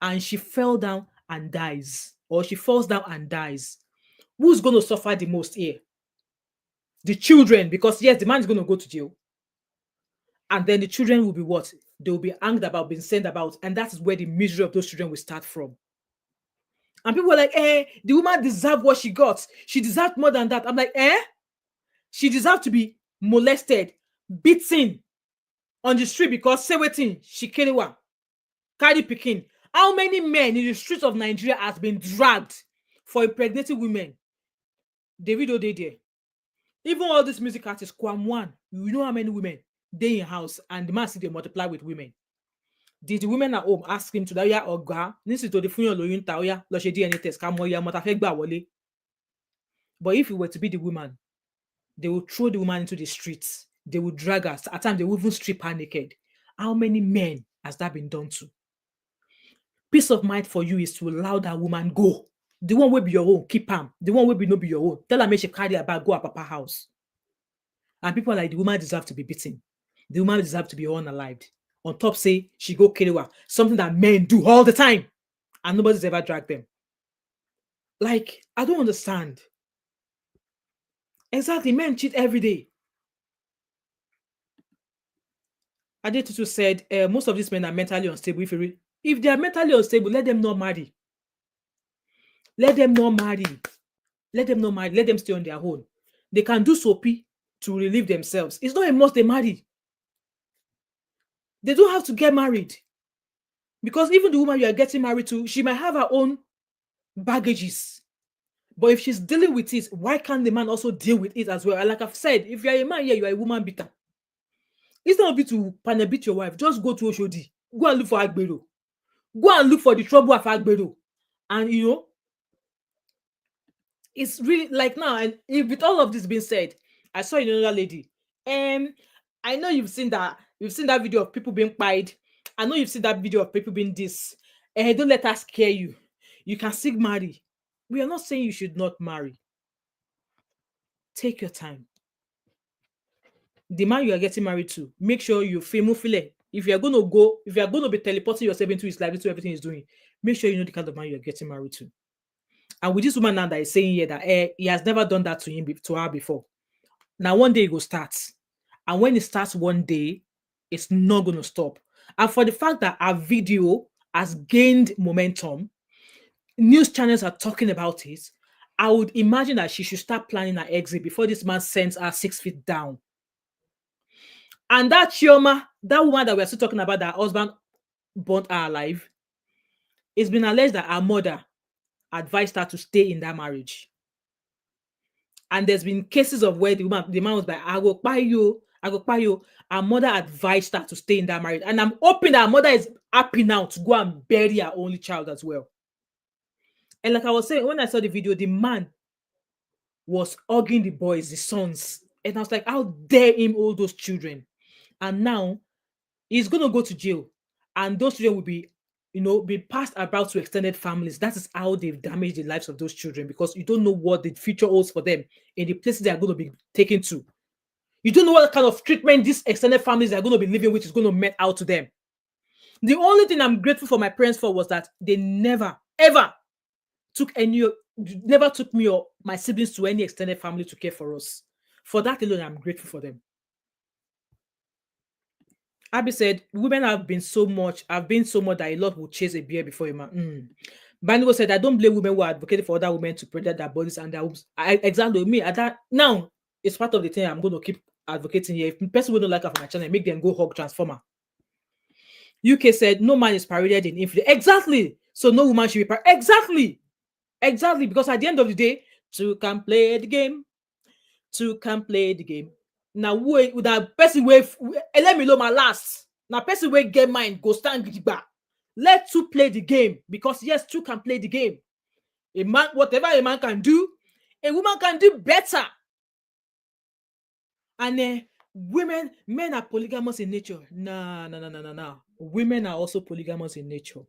and she fell down and dies, or she falls down and dies? Who's going to suffer the most here? The children, because yes, the man is going to go to jail. And then the children will be what? They will be angry about, being sent about. And that is where the misery of those children will start from. And people were like, the woman deserved what she got. She deserved more than that. I'm like, she deserved to be molested, beaten on the street because say wetin she carry pikin. How many men in the streets of Nigeria has been dragged for impregnating women? Davido dey there. Even all these music artists, Kwam1, you know how many women dey in house and the man still dey multiply with women. Did the women at home ask him to that oya ọ̀gá nísìsiyìí tó di fún yàn lóyún ta oya lọ ṣe DNA test ká mọ iye ọmọ tá fẹ́ gbà wọlé? But if it were to be the woman, They will throw the woman into the streets. They will drag her. At times, they will even strip her naked. How many men has that been done to? Peace of mind for you is to allow that woman go. The one will be your own, keep am. The one will be no be your own. Tell her make she carry her bag, go her papa house. And people are like, the woman deserve to be beaten. The woman deserve to be unalived. On top, say she go kill her. Something that men do all the time. And nobody's ever dragged them. Like, I don't understand. Exactly, men cheat every day. Adetutu said, most of these men are mentally unstable. If they are mentally unstable, let them not marry. Let them not marry. Let them not marry. Let them stay on their own. They can do soapy to relieve themselves. It's not a must they marry. They don't have to get married. Because even the woman you are getting married to, she might have her own baggages. But if she's dealing with it, why can't the man also deal with it as well? And like I've said, if you're a man here, you are a woman beater. Instead of you to panel beat your wife, just go to Oshodi. Go and look for Agbero. Go and look for the trouble of Agbero. And you know, it's really like now, and if with all of this being said, I saw another lady. I know you've seen that video of people being pied. I know you've seen that video of people being this. Don't let us scare you. You can still marry. We are not saying you should not marry. Take your time. The man you are getting married to, make sure you feel. If you are going to be teleporting yourself into his life, into everything he's doing, make sure you know the kind of man you are getting married to. And with this woman now that is saying here that he has never done that to her before. Now one day it will start. And when it starts one day, it's not going to stop. And for the fact that our video has gained momentum, news channels are talking about it, I would imagine that she should start planning her exit before this man sends her 6 feet down. And that Chioma, that woman that we're still talking about, that her husband burnt her alive, it's been alleged that her mother advised her to stay in that marriage. And there's been cases of where the man was like, I go buy you. Her mother advised her to stay in that marriage. And I'm hoping that her mother is happy now to go and bury her only child as well. And like I was saying, when I saw the video, the man was hugging the boys, the sons. And I was like, how dare him hold those children? And now he's going to go to jail. And those children will be, be passed about to extended families. That is how they've damaged the lives of those children, because you don't know what the future holds for them in the places they are going to be taken to. You don't know what kind of treatment these extended families are going to be living with is going to met out to them. The only thing I'm grateful for my parents for was that they never, ever took me or my siblings to any extended family to care for us. For that alone, I'm grateful for them. Abby said, women have been so much that a lot will chase a bear before a man. Banigo said, I don't blame women who are advocating for other women to protect their bodies and their wombs. Exactly me. Now, it's part of the thing I'm going to keep advocating here. If the person will not like her for my channel, make them go hug Transformer. UK said, no man is paraded in infidelity. Exactly. So no woman should be paraded. Exactly. Because at the end of the day, two can play the game. Now, with that person let me know my last. Now, person will get mine, go stand back. Let two play the game, because yes, two can play the game. A man, whatever a man can do, a woman can do better. And men are polygamous in nature. No. Women are also polygamous in nature.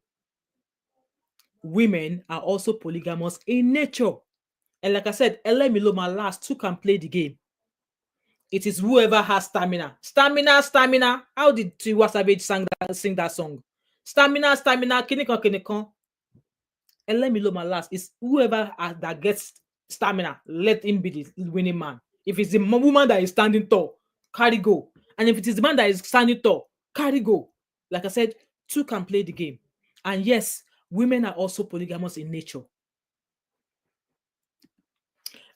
And like I said, let me know my last. Two can play the game. It is whoever has stamina. Stamina. How did Tiwa Savage sing that song? Stamina, kinikon. And let me know my last. It's whoever that gets stamina, let him be the winning man. If it's the woman that is standing tall, carry go. And if it is the man that is standing tall, carry go. Like I said, two can play the game. And yes, women are also polygamous in nature.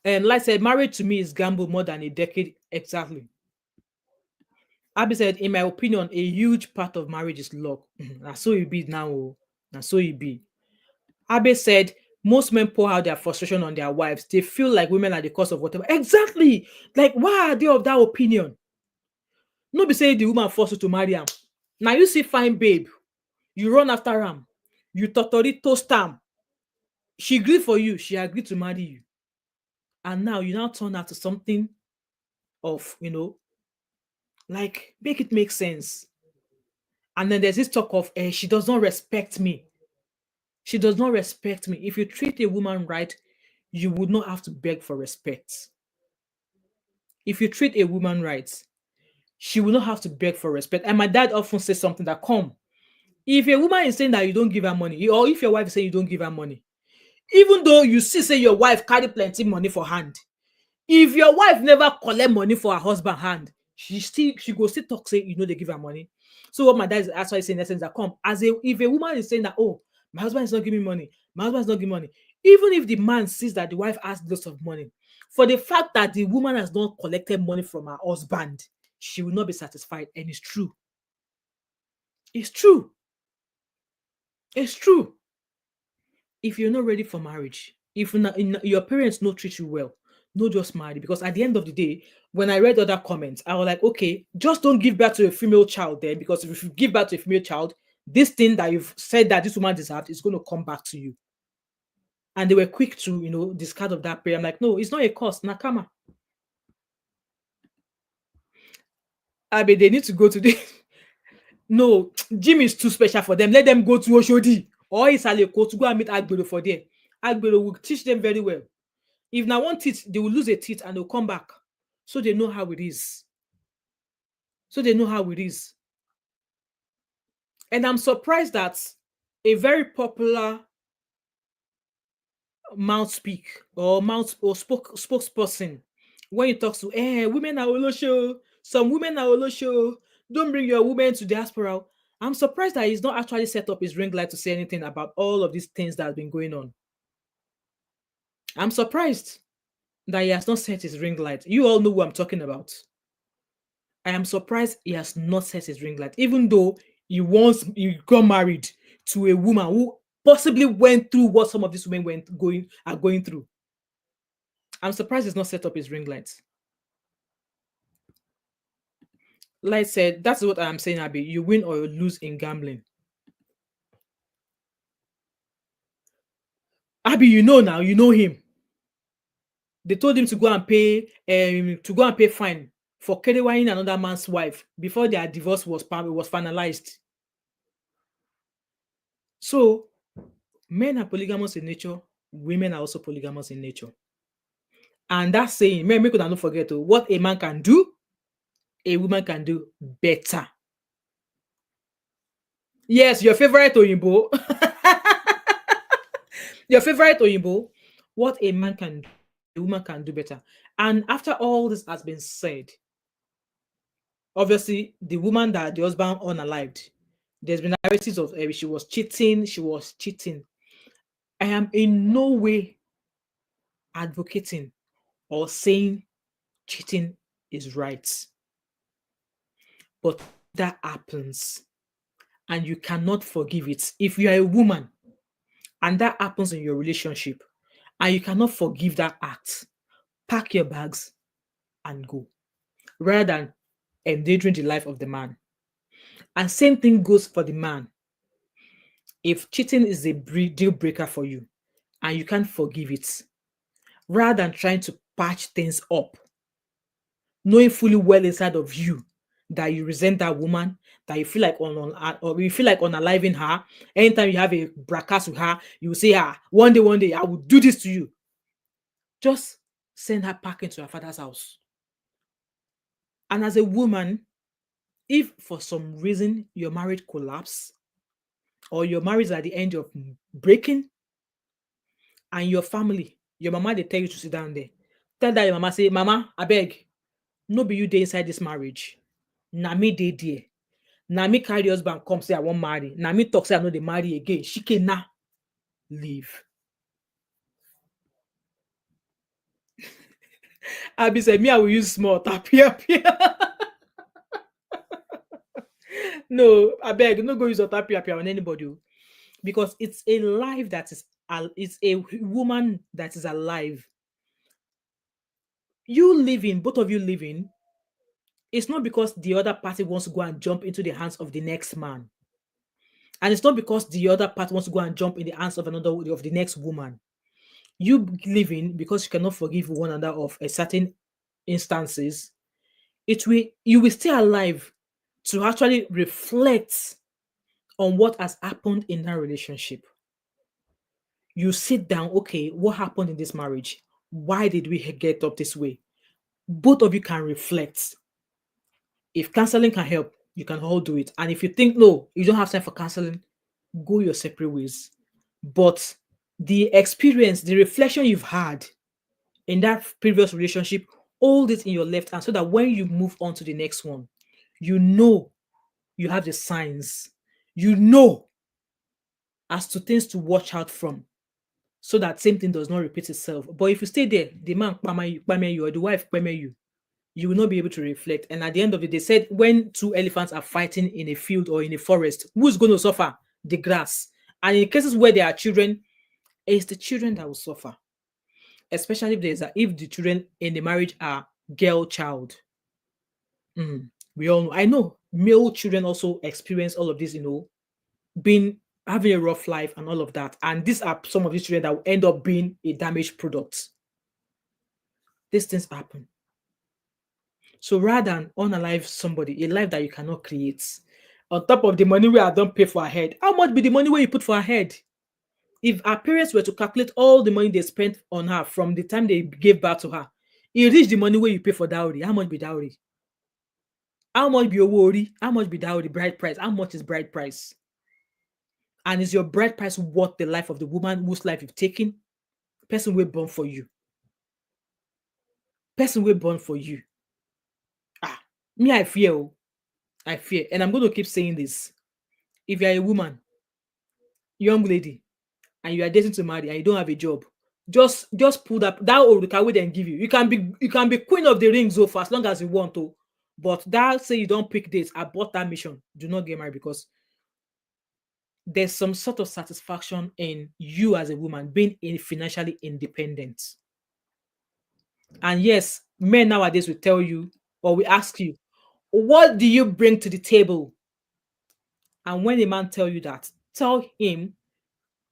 And like I said, marriage to me is gamble more than a decade. Exactly. Abby said, in my opinion, a huge part of marriage is luck. That's so it be now. That's so it be. Abby said, most men pour out their frustration on their wives. They feel like women are the cause of whatever. Exactly. Like, why are they of that opinion? No be say the woman forced you to marry him. Now you see fine babe. You run after him. You totori toast him. She agreed for you. She agreed to marry you. And now you now turn her to something of, like, make it make sense. And then there's this talk of, she does not respect me. She does not respect me. If you treat a woman right, you would not have to beg for respect. If you treat a woman right, she will not have to beg for respect. And my dad often says something that, come, if a woman is saying that you don't give her money, or if your wife is saying you don't give her money, even though you see say your wife carry plenty money for hand, if your wife never collect money for her husband hand, she go still talk say they give her money. So what my dad is actually saying in essence that, come, if a woman is saying that, oh, my husband is not giving me money, my husband is not giving money, even if the man sees that the wife has lots of money, for the fact that the woman has not collected money from her husband, she will not be satisfied. And it's true. It's true. It's true. If you're not ready for marriage, if your parents not treat you well, no just marry. Because at the end of the day, when I read other comments, I was like, okay, just don't give birth to a female child then, because if you give birth to a female child, this thing that you've said that this woman deserved is going to come back to you. And they were quick to, discard of that prayer. I'm like, no, it's not a curse, nakama. I mean, they need to go to the no, gym is too special for them. Let them go to Oshodi or Isaleko to go and meet Agbero for there. Agbero will teach them very well. If now one teeth, they will lose a teeth and they'll come back. So they know how it is. And I'm surprised that a very popular spokesperson, when you talk to women are olosho, some women are olosho, don't bring your women to diaspora. I'm surprised that he's not actually set up his ring light to say anything about all of these things that have been going on. I'm surprised that he has not set his ring light. You all know who I'm talking about. I am surprised he has not set his ring light, even though he got married to a woman who possibly went through what some of these women are going through. I'm surprised he's not set up his ring light. Like I said, that's what I'm saying, Abby. You win or you lose in gambling. Abby, you know him. They told him to go and pay fine for carrying another man's wife before their divorce was finalized. So men are polygamous in nature, women are also polygamous in nature. And that saying, men, make not forget what a man can do, a woman can do better. Yes, your favorite Oyinbo. Your favorite Oyinbo. What a man can do, a woman can do better. And after all this has been said, obviously, the woman that the husband unalived, there's been narratives of she was cheating. I am in no way advocating or saying cheating is right. But that happens and you cannot forgive it. If you are a woman and that happens in your relationship and you cannot forgive that act, pack your bags and go, rather than endangering the life of the man. And same thing goes for the man. If cheating is a deal breaker for you and you can't forgive it, rather than trying to patch things up, knowing fully well inside of you that you resent that woman, that you feel like or you feel like unaliving her. Anytime you have a fracas with her, you will say, one day I will do this to you. Just send her back into her father's house. And as a woman, if for some reason your marriage collapse or your marriage is at the end of breaking, and your family, your mama, they tell you to sit down there, tell that your mama, say, mama, I beg, no be you dey inside this marriage. Na me dey there. Na me carry the husband come say I won't marry. Na me talk say I know they marry again. She can leave. I be say me, I will use small tapia. No, I beg, no go use a tapia on anybody. Because it's a life that is, it's a woman that is alive. You living, both of you living, it's not because the other party wants to go and jump into the hands of the next man. And it's not because the other party wants to go and jump in the hands of the next woman. You living because you cannot forgive one another of a certain instances, you will stay alive to actually reflect on what has happened in that relationship. You sit down, okay, what happened in this marriage? Why did we get up this way? Both of you can reflect. If counseling can help, you can all do it. And if you think, no, you don't have time for counseling, go your separate ways. But the experience, the reflection you've had in that previous relationship, hold it in your left hand so that when you move on to the next one, you know you have the signs, you know as to things to watch out from so that same thing does not repeat itself. But if you stay there, the man kpama you or the wife kpama you will not be able to reflect. And at the end of the day, said when two elephants are fighting in a field or in a forest, who's going to suffer? The grass. And in cases where there are children, it's the children that will suffer. Especially if the children in the marriage are girl child. We all know. I know male children also experience all of this, being having a rough life and all of that. And these are some of these children that will end up being a damaged product. These things happen. So rather than unalive somebody, a life that you cannot create, on top of the money we I don't pay for her head, how much be the money where you put for her head? If our parents were to calculate all the money they spent on her from the time they gave birth to her, it reach the money where you pay for dowry. How much be dowry? How much be your worry? How much be dowry? Bride price? How much is bride price? And is your bride price worth the life of the woman whose life you've taken? Person will born for you. Person will born for you. Me, I fear. I fear. And I'm going to keep saying this. If you're a woman, young lady, and you are dating to marry and you don't have a job, just pull that oruka wey dem give you. You can be queen of the ring so for as long as you want to. But that say you don't pick dates, abort that mission. Do not get married because there's some sort of satisfaction in you as a woman being financially independent. And yes, men nowadays will tell you or we ask you, what do you bring to the table? And when a man tell you that, tell him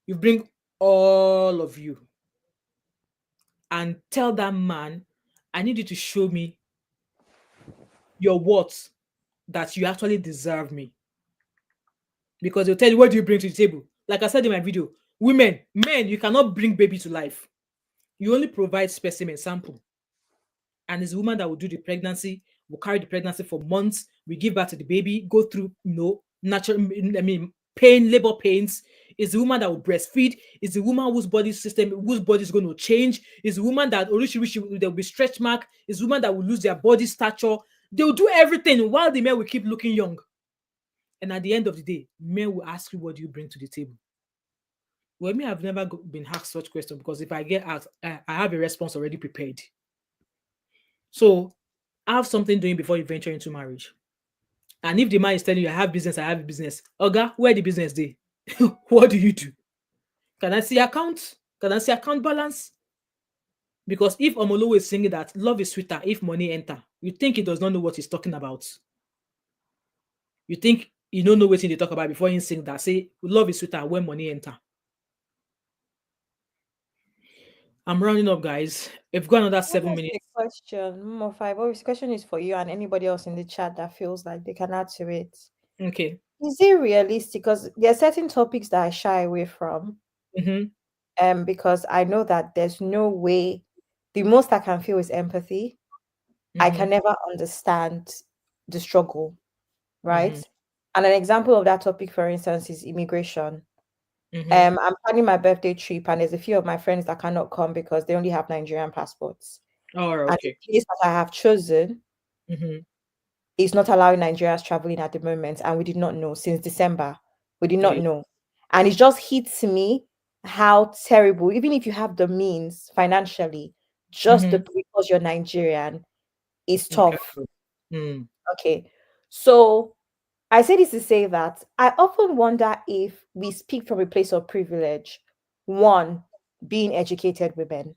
you bring all of you. And tell that man, I need you to show me your worth that you actually deserve me. Because they'll tell you, what do you bring to the table? Like I said in my video, men, you cannot bring baby to life. You only provide specimen sample. And it's a woman that will do the pregnancy, will carry the pregnancy for months, we give birth to the baby, go through, natural, pain, labor pains. Is the woman that will breastfeed. Is the woman whose body is going to change. Is the woman that there will be stretch mark. Is the woman that will lose their body stature. They will do everything while the men will keep looking young. And at the end of the day, men will ask you, what do you bring to the table? Well, me, I've never been asked such question because if I get asked, I have a response already prepared. So have something doing before you venture into marriage. And if the man is telling you, I have business, Oga, where the business day? What do you do? Can I see account? Can I see account balance? Because if Omolowo is singing that love is sweeter if money enter, you think he does not know what he's talking about. You think you don't know what they talk about before he sing that. Say love is sweeter when money enter. I'm rounding up, guys. We've got another 7 minutes. Question number 5. This question is for you and anybody else in the chat that feels like they can add to it. Okay. Is it realistic? Because there are certain topics that I shy away from. Because I know that there's no way. The most I can feel is empathy. I can never understand the struggle, right? And an example of that topic, for instance, is immigration. I'm planning my birthday trip, and there's a few of my friends that cannot come because they only have Nigerian passports. Oh, okay. And the place that I have chosen is not allowing Nigerians traveling at the moment, and we did not know since December. We did not know, and it just hits me how terrible. Even if you have the means financially, just because you're Nigerian is tough. Okay, so I say this to say that I often wonder if we speak from a place of privilege. One, being educated women.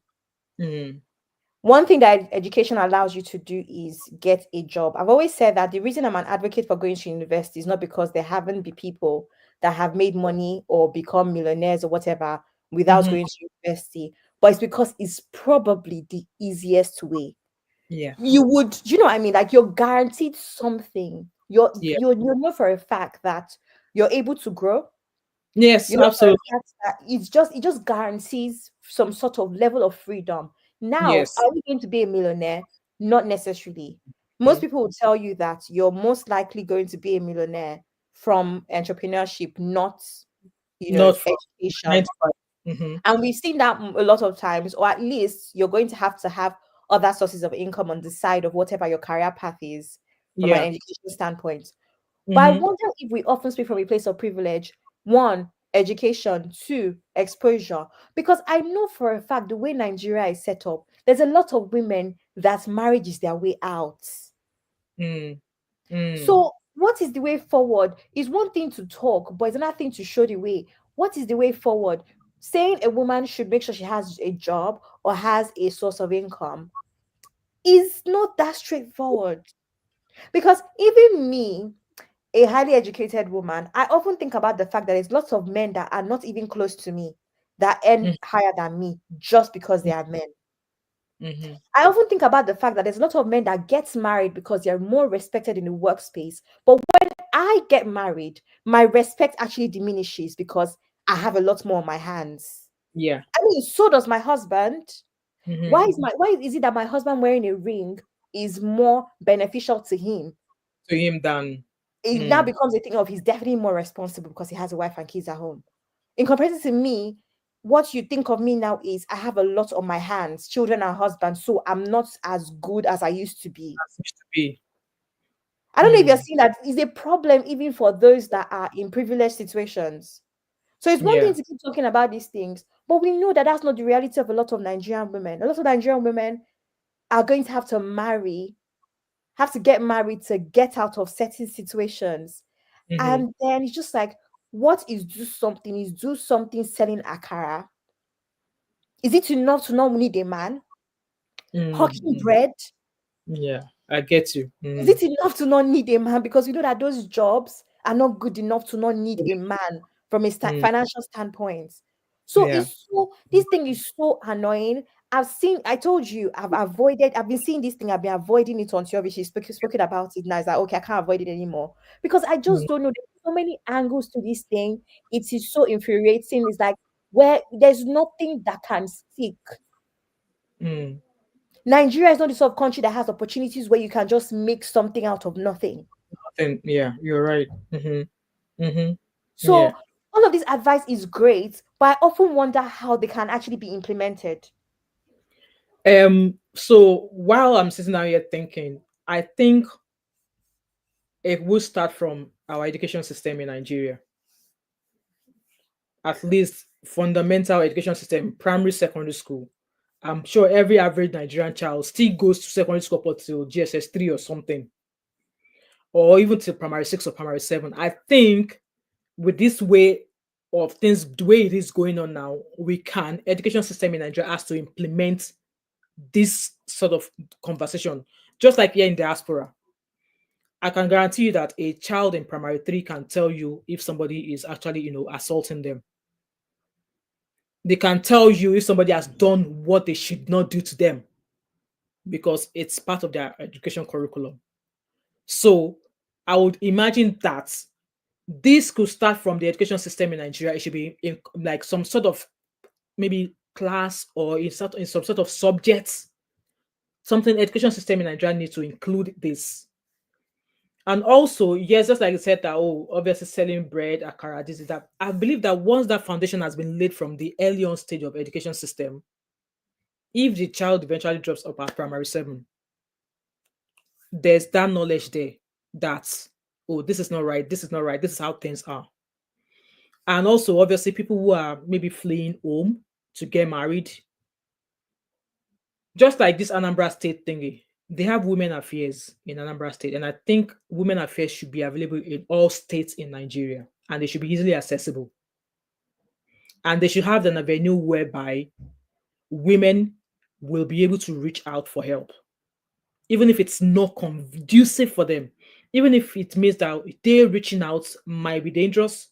One thing that education allows you to do is get a job. I've always said that the reason I'm an advocate for going to university is not because there haven't been people that have made money or become millionaires or whatever without going to university, but it's because it's probably the easiest way. Yeah. You would, you know what I mean? Like, you're guaranteed something. Yeah. You know for a fact that you're able to grow. Yes, You know for a absolutely. fact that it just guarantees some sort of level of freedom. Now, Yes. are we going to be a millionaire? Not necessarily. Most Mhm. people will tell you that you're most likely going to be a millionaire from entrepreneurship, not, Not from nine education. to five. Mm-hmm. And we've seen that a lot of times, or at least you're going to have other sources of income on the side of whatever your career path is from an Yeah. education standpoint. But I Mm-hmm. wonder if we often speak from a place of privilege. One, education. Two, exposure. Because I know for a fact the way Nigeria is set up, there's a lot of women that marriage is their way out. Mm. Mm. So, what is the way forward? Is one thing to talk, but it's another thing to show the way. What is the way forward? Saying a woman should make sure she has a job or has a source of income is not that straightforward. Because even me, a highly educated woman, I often think about the fact that there's lots of men that are not even close to me that earn higher than me just because they are men. Mm-hmm. I often think about the fact that there's a lot of men that gets married because they're more respected in the workspace. But when I get married, my respect actually diminishes because I have a lot more on my hands. Yeah. I mean, so does my husband. Mm-hmm. Why is it that my husband wearing a ring is more beneficial to him? To him than. It now Mm. becomes a thing of he's definitely more responsible because he has a wife and kids at home. In comparison to me, what you think of me now is I have a lot on my hands, children and husband, so I'm not as good as I used to be. As used to be. I don't know if you're Mm. seeing that is a problem even for those that are in privileged situations. So it's one thing Yeah. to keep talking about these things, but we know that that's not the reality of a lot of Nigerian women. A lot of Nigerian women are going to have to get married to get out of certain situations. Mm-hmm. And then it's just like, what is do something? Is do something selling akara? Is it enough to not need a man? Hawking Mm. bread? Yeah. I get you. Is Mm. it enough to not need a man? Because we know that those jobs are not good enough to not need a man from a Mm. financial standpoint. So Yeah. it's so this thing is so annoying. I told you, I've been seeing this thing, I've been avoiding it until obviously spoken about it now. It's like, okay, I can't avoid it anymore. Because I Mm. just don't know. There's so many angles to this thing. It is so infuriating. It's like where there's nothing that can stick. Mm. Nigeria is not the sort of country that has opportunities where you can just make something out of nothing. Then yeah, you're right. Mm-hmm. Mm-hmm. Yeah. So all of this advice is great, but I often wonder how they can actually be implemented. So while I'm sitting down here thinking, I think it will start from our education system in Nigeria. At least fundamental education system, primary, secondary school. I'm sure every average Nigerian child still goes to secondary school up until GSS 3 or something, or even till primary 6 or primary 7. I think with this way of things, the way it is going on now, education system in Nigeria has to implement this sort of conversation, just like here in diaspora. I can guarantee you that a child in primary 3 can tell you if somebody is actually, assaulting them. They can tell you if somebody has done what they should not do to them because it's part of their education curriculum. So I would imagine that this could start from the education system in Nigeria. It should be in like some sort of maybe class or in some sort of subjects. Something education system in Nigeria needs to include this. And also, yes, just like you said that, oh, obviously selling bread, akara, this is that. I believe that once that foundation has been laid from the early on stage of education system, if the child eventually drops up at primary 7, there's that knowledge there that, oh, this is not right, this is not right, this is how things are. And also, obviously, people who are maybe fleeing home to get married, just like this Anambra State thingy, they have women affairs in Anambra State. And I think women affairs should be available in all states in Nigeria and they should be easily accessible. And they should have an avenue whereby women will be able to reach out for help, even if it's not conducive for them, even if it means that they reaching out might be dangerous.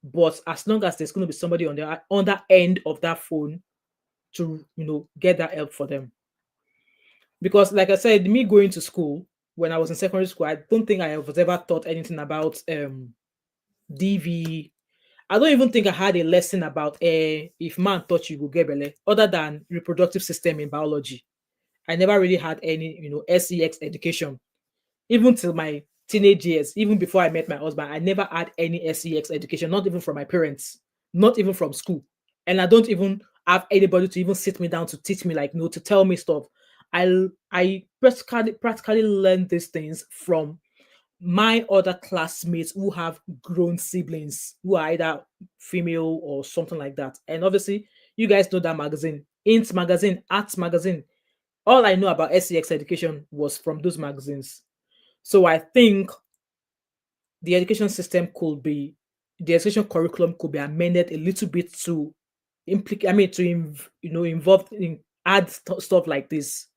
But as long as there's going to be somebody on the other end of that phone to get that help for them. Because, like I said, me going to school when I was in secondary school, I don't think I was ever taught anything about DV. I don't even think I had a lesson about if man touch you, go get belly, other than reproductive system in biology. I never really had any, sex education. Even till my teenage years, even before I met my husband, I never had any sex education, not even from my parents, not even from school. And I don't even have anybody to even sit me down to teach me, like, to tell me stuff. I practically learned these things from my other classmates who have grown siblings who are either female or something like that. And obviously, you guys know that magazine, Int magazine, Arts magazine. All I know about sex education was from those magazines. So I think the education system could be, the education curriculum could be amended a little bit to implicate, I mean, to involve in add stuff like this.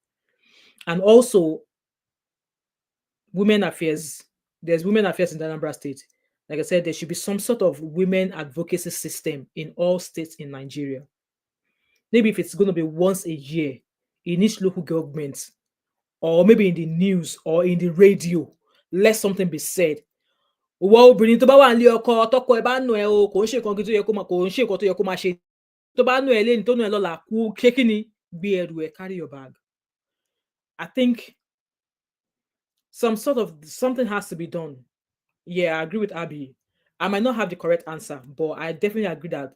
And also women affairs. There's women affairs in the Anambra state. Like I said, there should be some sort of women advocacy system in all states in Nigeria. Maybe if it's going to be once a year in each local government, or maybe in the news or in the radio, let something be said. Ìwọ obìnrin tó bá wà nílé ọkọ tọkọ ẹ bá nù ẹ o, kò ń ṣe nǹkan tó yẹ kó máa, kò ń ṣe nǹkan tó yẹ kó máa ṣe. Tó bá nù ẹ lẹ́ni tó nù ẹ lọ́la, kú ṣé kí ni, gbé ẹrù ẹ, carry your bag. I think something has to be done. Yeah, I agree with Abby. I might not have the correct answer, but I definitely agree that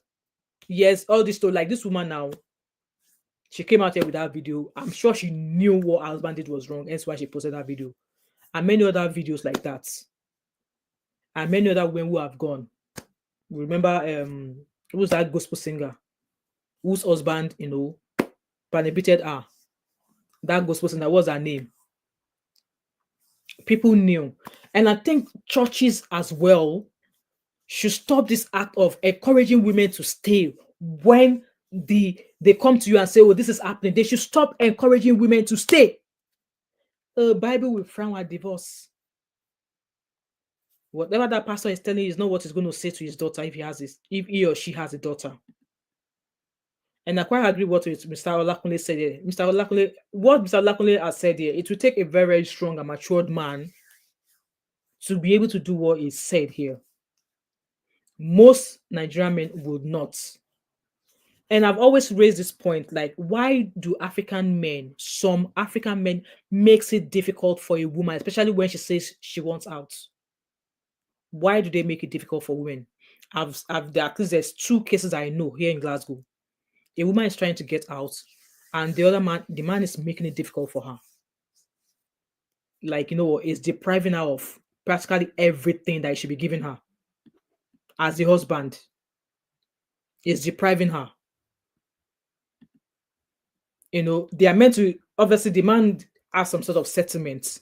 yes, all this story, like this woman now, she came out here with that video. I'm sure she knew what her husband did was wrong, hence why she posted that video. And many other videos like that. And many other women who have gone. Remember, who's that gospel singer whose husband, prohibited her? That gospel singer, what's her name? People knew. And I think churches as well should stop this act of encouraging women to stay when they come to you and say, oh, this is happening. They should stop encouraging women to stay. The Bible will frown at divorce. Whatever that pastor is telling you is not what he's going to say to his daughter if he or she has a daughter. And I quite agree with what Mr. Olakunle said here. What Mr. Olakunle has said here, it will take a very, very strong and matured man to be able to do what is said here. Most Nigerian men would not. And I've always raised this point, like, why do some African men makes it difficult for a woman, especially when she says she wants out? Why do they make it difficult for women? At least there's 2 cases I know here in Glasgow. A woman is trying to get out, and the man is making it difficult for her. Like, is depriving her of practically everything that he should be giving her. As the husband, is depriving her. They are meant to obviously demand as some sort of settlement.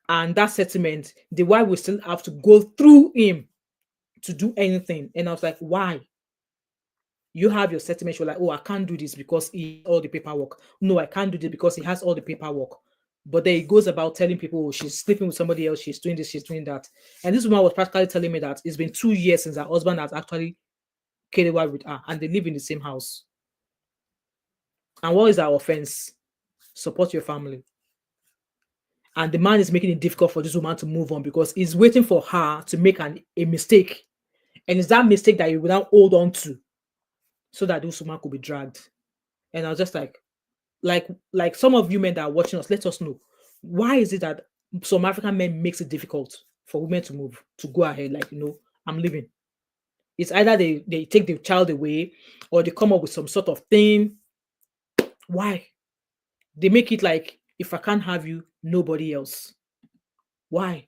And that settlement, the wife will still have to go through him to do anything. And I was like, why? You have your settlement. You're like, oh, I can't do this because he has all the paperwork. No, I can't do this because he has all the paperwork. But then he goes about telling people, oh, she's sleeping with somebody else, she's doing this, she's doing that. And this woman was practically telling me that it's been 2 years since her husband has actually carried away with her, and they live in the same house. And what is our offense? Support your family. And the man is making it difficult for this woman to move on because he's waiting for her to make a mistake. And it's that mistake that he will now hold on to so that this woman could be dragged. And I was just like some of you men that are watching us, let us know. Why is it that some African men makes it difficult for women to move, to go ahead, like, I'm leaving. It's either they take the child away or they come up with some sort of thing. Why? They make it like, if I can't have you, nobody else. Why?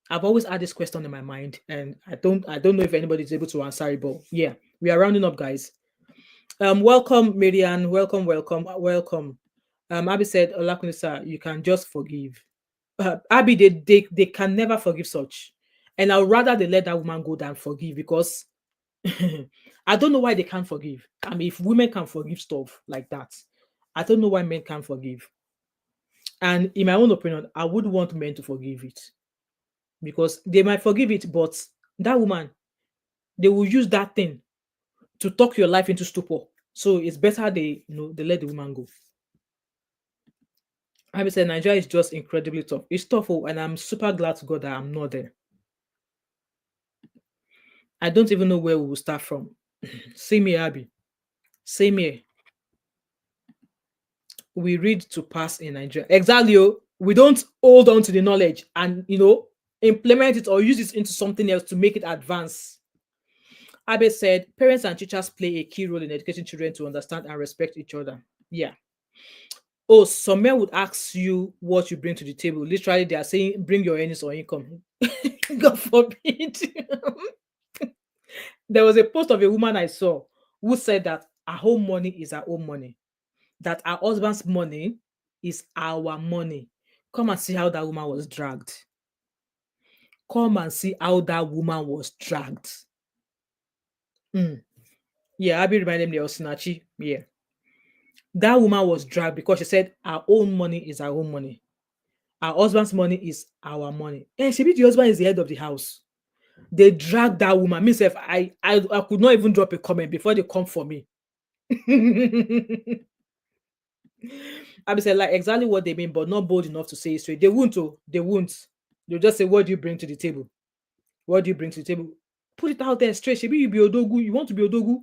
I've always had this question in my mind, and I don't know if anybody is able to answer it, but yeah, we are rounding up, guys. Welcome, Marian. Welcome. Abby said, Olakunisa, you can just forgive. Abby, they can never forgive such. And I'd rather they let that woman go than forgive, because I don't know why they can't forgive. I mean, if women can forgive stuff like that, I don't know why men can't forgive. And in my own opinion, I would want men to forgive it, because they might forgive it, but that woman, they will use that thing to talk your life into stupor. So it's better they let the woman go. I would say Nigeria is just incredibly tough. It's tough, and I'm super glad to God that I'm not there. I don't even know where we will start from. Same here, Abby. Same here. We read to pass in Nigeria. Exactly. We don't hold on to the knowledge and implement it or use it into something else to make it advance. Abe said, parents and teachers play a key role in educating children to understand and respect each other. Yeah. Oh, some men would ask you what you bring to the table. Literally, they are saying, bring your earnings or income. God forbid. There was a post of a woman I saw who said that her home money is her own money, that our husband's money is our money. Come and see how that woman was dragged. Come and see how that woman was dragged. Yeah, Abby reminded me of Sinachi. Yeah. That woman was dragged because she said our own money is our own money. Our husband's money is our money. And she the husband is the head of the house. They dragged that woman. Myself, I could not even drop a comment before they come for me. I said like exactly what they mean, but not bold enough to say it straight. They won't. Oh, they won't. They'll just say, "What do you bring to the table? What do you bring to the table? Put it out there straight. Maybe you be Odogu. You want to be Odogu?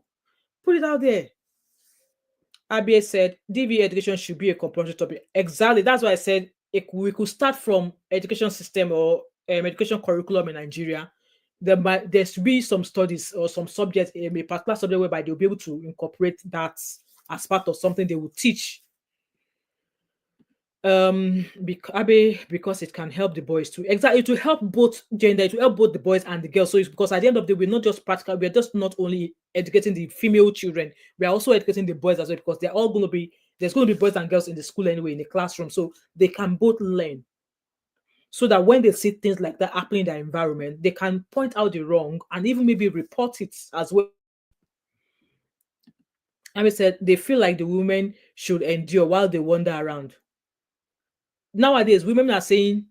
Put it out there." ABA said DV education should be a compulsory topic. Exactly. That's why I said we could start from education system or education curriculum in Nigeria. There should be some studies or some subjects, a particular subject whereby they'll be able to incorporate that as part of something they will teach. Because it can help the boys too. Exactly, to help both gender, to help both the boys and the girls. So it's because at the end of the day, we're not just practical, we're just not only educating the female children, we are also educating the boys as well, because they're all going to be there's going to be boys and girls in the school anyway, in the classroom, so they can both learn. So that when they see things like that happening in their environment, they can point out the wrong and even maybe report it as well. I said they feel like the women should endure while they wander around. Nowadays, women are saying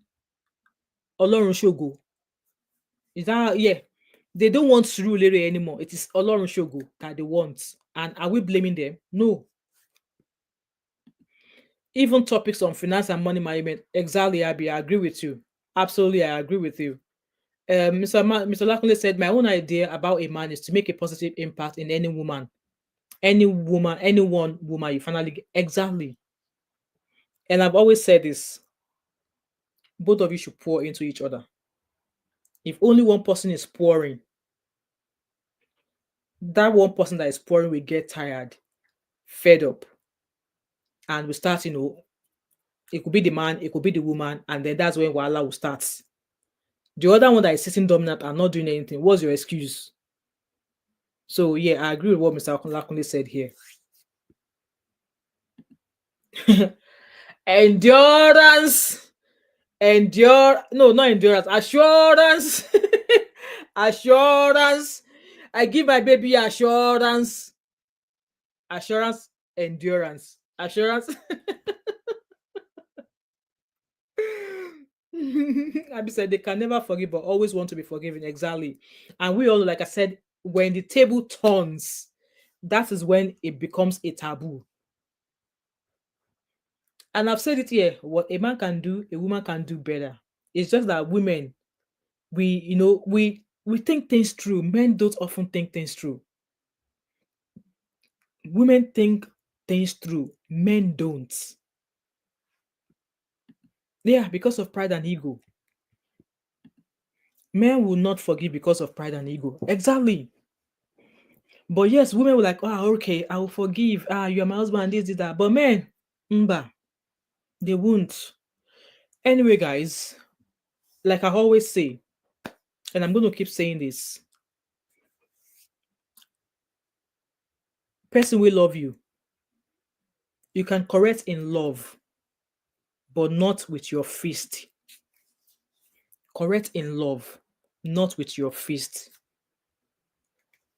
Olorun Shogo. Is that yeah? They don't want Surulere anymore. It is Olorun Shogo that they want. And are we blaming them? No. Even topics on finance and money management. Exactly, Abby. I agree with you. Absolutely, I agree with you. Mr. Lakunle said, my own idea about a man is to make a positive impact in any woman. Any one woman you finally get. Exactly. And I've always said this. Both of you should pour into each other. If only one person is pouring, that one person that is pouring will get tired, fed up, and we start, it could be the man, it could be the woman, and then that's when Wala will start. The other one that is sitting dominant and not doing anything, what's your excuse? So yeah, I agree with what Mr. Lakunle said here. Endurance. No, not endurance. Assurance. Assurance. I give my baby assurance. Assurance, endurance. Assurance. Abby said they can never forgive, but always want to be forgiven. Exactly. And we all, like I said, when the table turns, that is when it becomes a taboo. And I've said it here, what a man can do, a woman can do better. It's just that women, we think things through. Men don't often think things through. Women think things through. Men don't. Yeah, because of pride and ego. Men will not forgive because of pride and ego. Exactly. But yes, women were like, oh, okay, I will forgive. You're my husband, this, that. But men, they won't. Anyway, guys, like I always say, and I'm going to keep saying this, person will love you. You can correct in love, but not with your fist. Correct in love, not with your fist.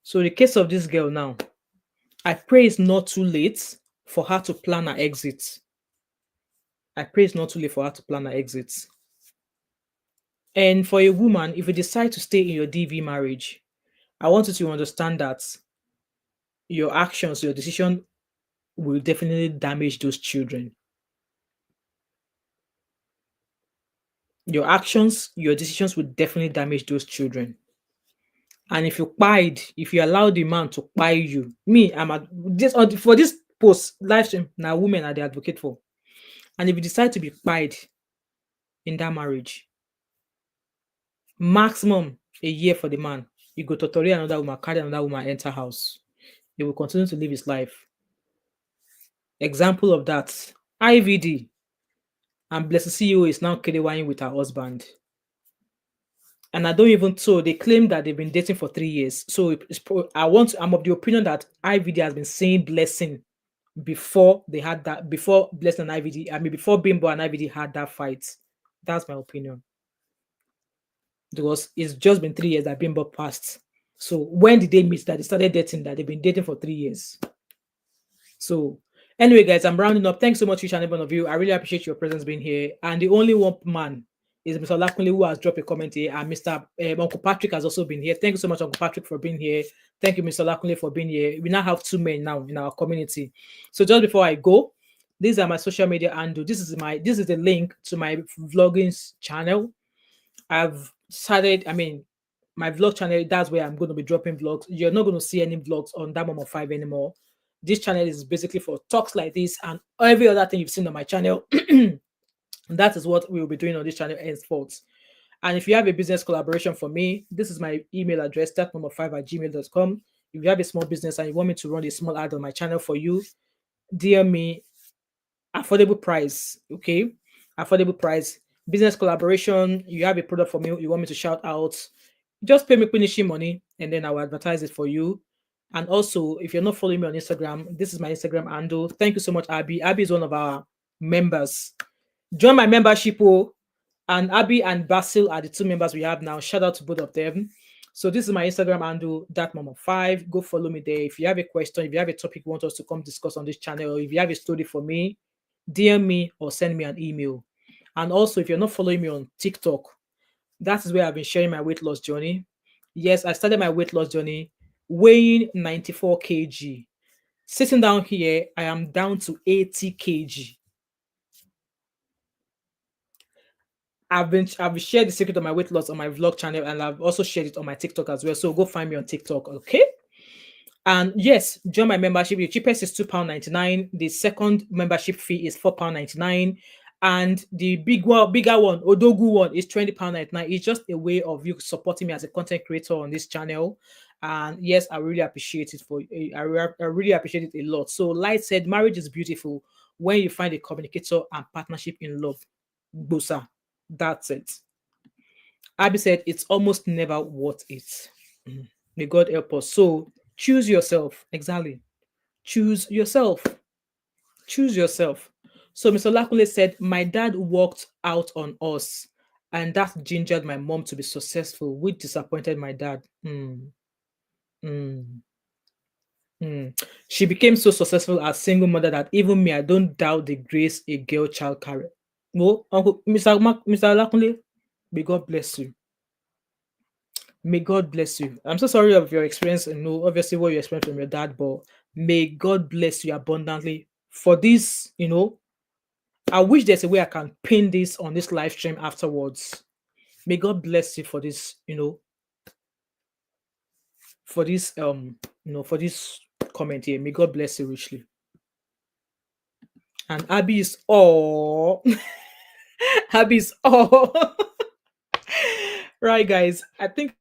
So the case of this girl now, I pray it's not too late for her to plan her exit. I pray it's not too late for her to plan her exit. And for a woman, if you decide to stay in your DV marriage, I want you to understand that your actions, your decision will definitely damage those children. Your actions, your decisions will definitely damage those children. And if you pied, if you allow the man to pie you, me, I'm at this for this post live stream. Now, women are the advocate for. And if you decide to be pied in that marriage, maximum a year for the man, you go to tolerate another woman, carry another woman, enter house. He will continue to live his life. Example of that, IVD and Blessed CEO is now KDYing with her husband. And I don't even so they claim that they've been dating for 3 years. So I'm of the opinion that IVD has been saying blessing before they had that, before blessing and IVD, I mean before Bimbo and IVD had that fight. That's my opinion. Because it's just been 3 years that Bimbo passed. So when did they meet that they started dating, that they've been dating for 3 years? So anyway, guys, I'm rounding up. Thanks so much, each and every one of you. I really appreciate your presence being here. And the only one man is Mr. Lakunle, who has dropped a comment here, and Mr. Uncle Patrick has also been here. Thank you so much, Uncle Patrick, for being here. Thank you, Mr. Lakunle, for being here. We now have 2 men now in our community. So just before I go, these are my social media handle. This is the link to my vlogging channel. I've started, my vlog channel, that's where I'm going to be dropping vlogs. You're not going to see any vlogs on that Mom of 5 anymore. This channel is basically for talks like this and every other thing you've seen on my channel. That is what we will be doing on this channel henceforth. And if you have a business collaboration for me, this is my email address, stepmom5@gmail.com. If you have a small business and you want me to run a small ad on my channel for you, DM me. Affordable price, okay? Affordable price. Business collaboration, you have a product for me, you want me to shout out, just pay me finishing money and then I will advertise it for you. And also, if you're not following me on Instagram, this is my Instagram handle. Thank you so much, Abby. Abby is one of our members. Join my membership, and Abby and Basil are the 2 members we have now. Shout out to both of them. So this is my Instagram handle, thatmom5. Go follow me there. If you have a question, if you have a topic you want us to come discuss on this channel, or if you have a story for me, DM me or send me an email. And also, if you're not following me on TikTok, that is where I've been sharing my weight loss journey. Yes, I started my weight loss journey weighing 94 kg. Sitting down here, I am down to 80 kg. I've shared the secret of my weight loss on my vlog channel, and I've also shared it on my TikTok as well. So go find me on TikTok, okay? And yes, join my membership. The cheapest is £2.99. The second membership fee is £4.99. And the bigger one, Odogu one, is £20.99. It's just a way of you supporting me as a content creator on this channel. And yes, I really appreciate it I really appreciate it a lot. So Light said, marriage is beautiful when you find a communicator and partnership in love. Bosa. That's it. Abby said, it's almost never worth it. May God help us. So choose yourself. Exactly. Choose yourself. Choose yourself. So Mr. Lakule said, my dad walked out on us, and that gingered my mom to be successful, which disappointed my dad. She became so successful as single mother that even me, I don't doubt the grace a girl child carry. No, Uncle Mr. Lakule, may God bless you. May God bless you. I'm so sorry of your experience and know obviously what you experienced from your dad, but may God bless you abundantly for this. I wish there's a way I can pin this on this live stream afterwards. May God bless you for this, for this for this comment here. May God bless you richly. And Abby is all Abby is all right, guys. I think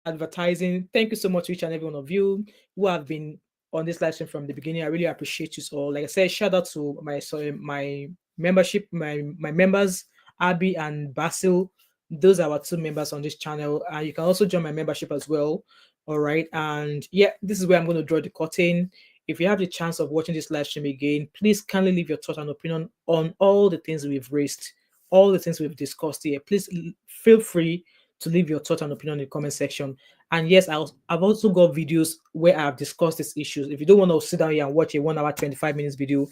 advertising. Thank you so much to each and every one of you who have been on this live stream from the beginning. I really appreciate you all. Like I said, shout out to my membership, my members, Abby and Basil. Those are our 2 members on this channel. And you can also join my membership as well. All right. And yeah, this is where I'm going to draw the curtain. If you have the chance of watching this live stream again, please kindly leave your thoughts and opinion on all the things we've raised, all the things we've discussed here. Please feel free to leave your thoughts and opinion in the comment section. And yes, I've also got videos where I've discussed these issues. If you don't want to sit down here and watch a 1 hour 25 minutes video,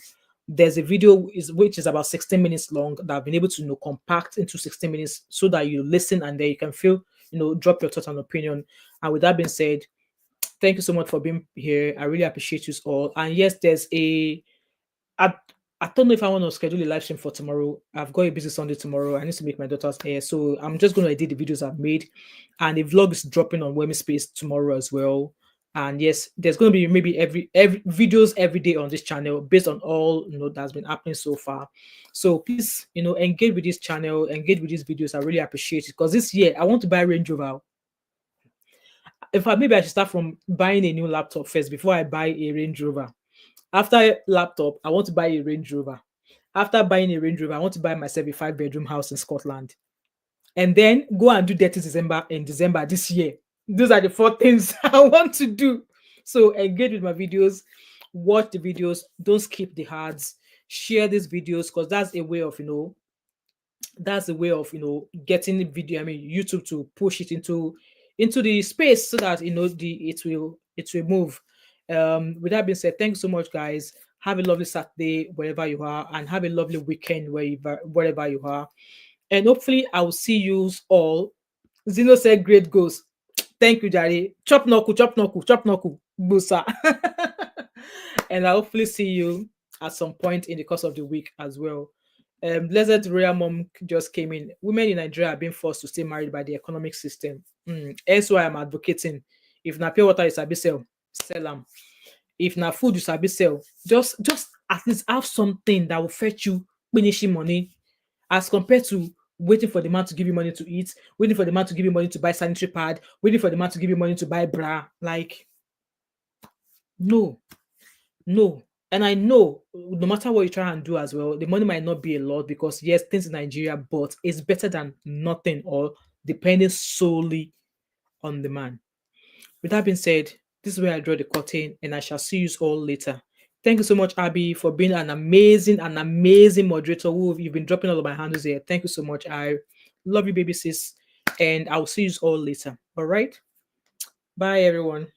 there's a video which is about 16 minutes long that I've been able to compact into 16 minutes so that you listen and then you can feel, drop your thoughts and opinion. And with that being said, thank you so much for being here. I really appreciate you all. And yes, there's I don't know if I want to schedule a live stream for tomorrow. I've got a busy Sunday tomorrow. I need to make my daughter's hair. So I'm just going to edit the videos I've made. And the vlog is dropping on Women's Space tomorrow as well. And yes, there's going to be maybe every videos every day on this channel based on all that's been happening so far. So please, engage with this channel, engage with these videos. I really appreciate it because this year I want to buy a Range Rover. In fact, maybe I should start from buying a new laptop first before I buy a Range Rover. After laptop, I want to buy a Range Rover. After buying a Range Rover, I want to buy myself a 5-bedroom house in Scotland. And then go and do Dirty December in December this year. Those are the 4 things I want to do. So engage with my videos, watch the videos, don't skip the ads, share these videos because that's a way of, getting the video, YouTube to push it into the space so that it will move. With that being said, thanks so much, guys. Have a lovely Saturday wherever you are, and have a lovely weekend wherever you are. And hopefully, I will see you all. Zeno said, "Great goals." Thank you, Jari. Chop knuckle, chop knuckle, chop knuckle, busa. And I'll hopefully see you at some point in the course of the week as well. Blessed Royal Mom just came in. Women in Nigeria are being forced to stay married by the economic system. That's why I'm advocating. If na pure water is a sell them. If na food is a sell, just at least have something that will fetch you finishing money, as compared to waiting for the man to give you money to eat, waiting for the man to give you money to buy sanitary pad, waiting for the man to give you money to buy bra. Like, no. And I know no matter what you try and do as well, the money might not be a lot because yes, things in Nigeria, but it's better than nothing or depending solely on the man. With that being said, this is where I draw the curtain, and I shall see you all later. Thank you so much, Abby, for being an amazing moderator. You've been dropping all of my handles here. Thank you so much. I love you, baby sis, and I'll see you all later. All right. Bye, everyone.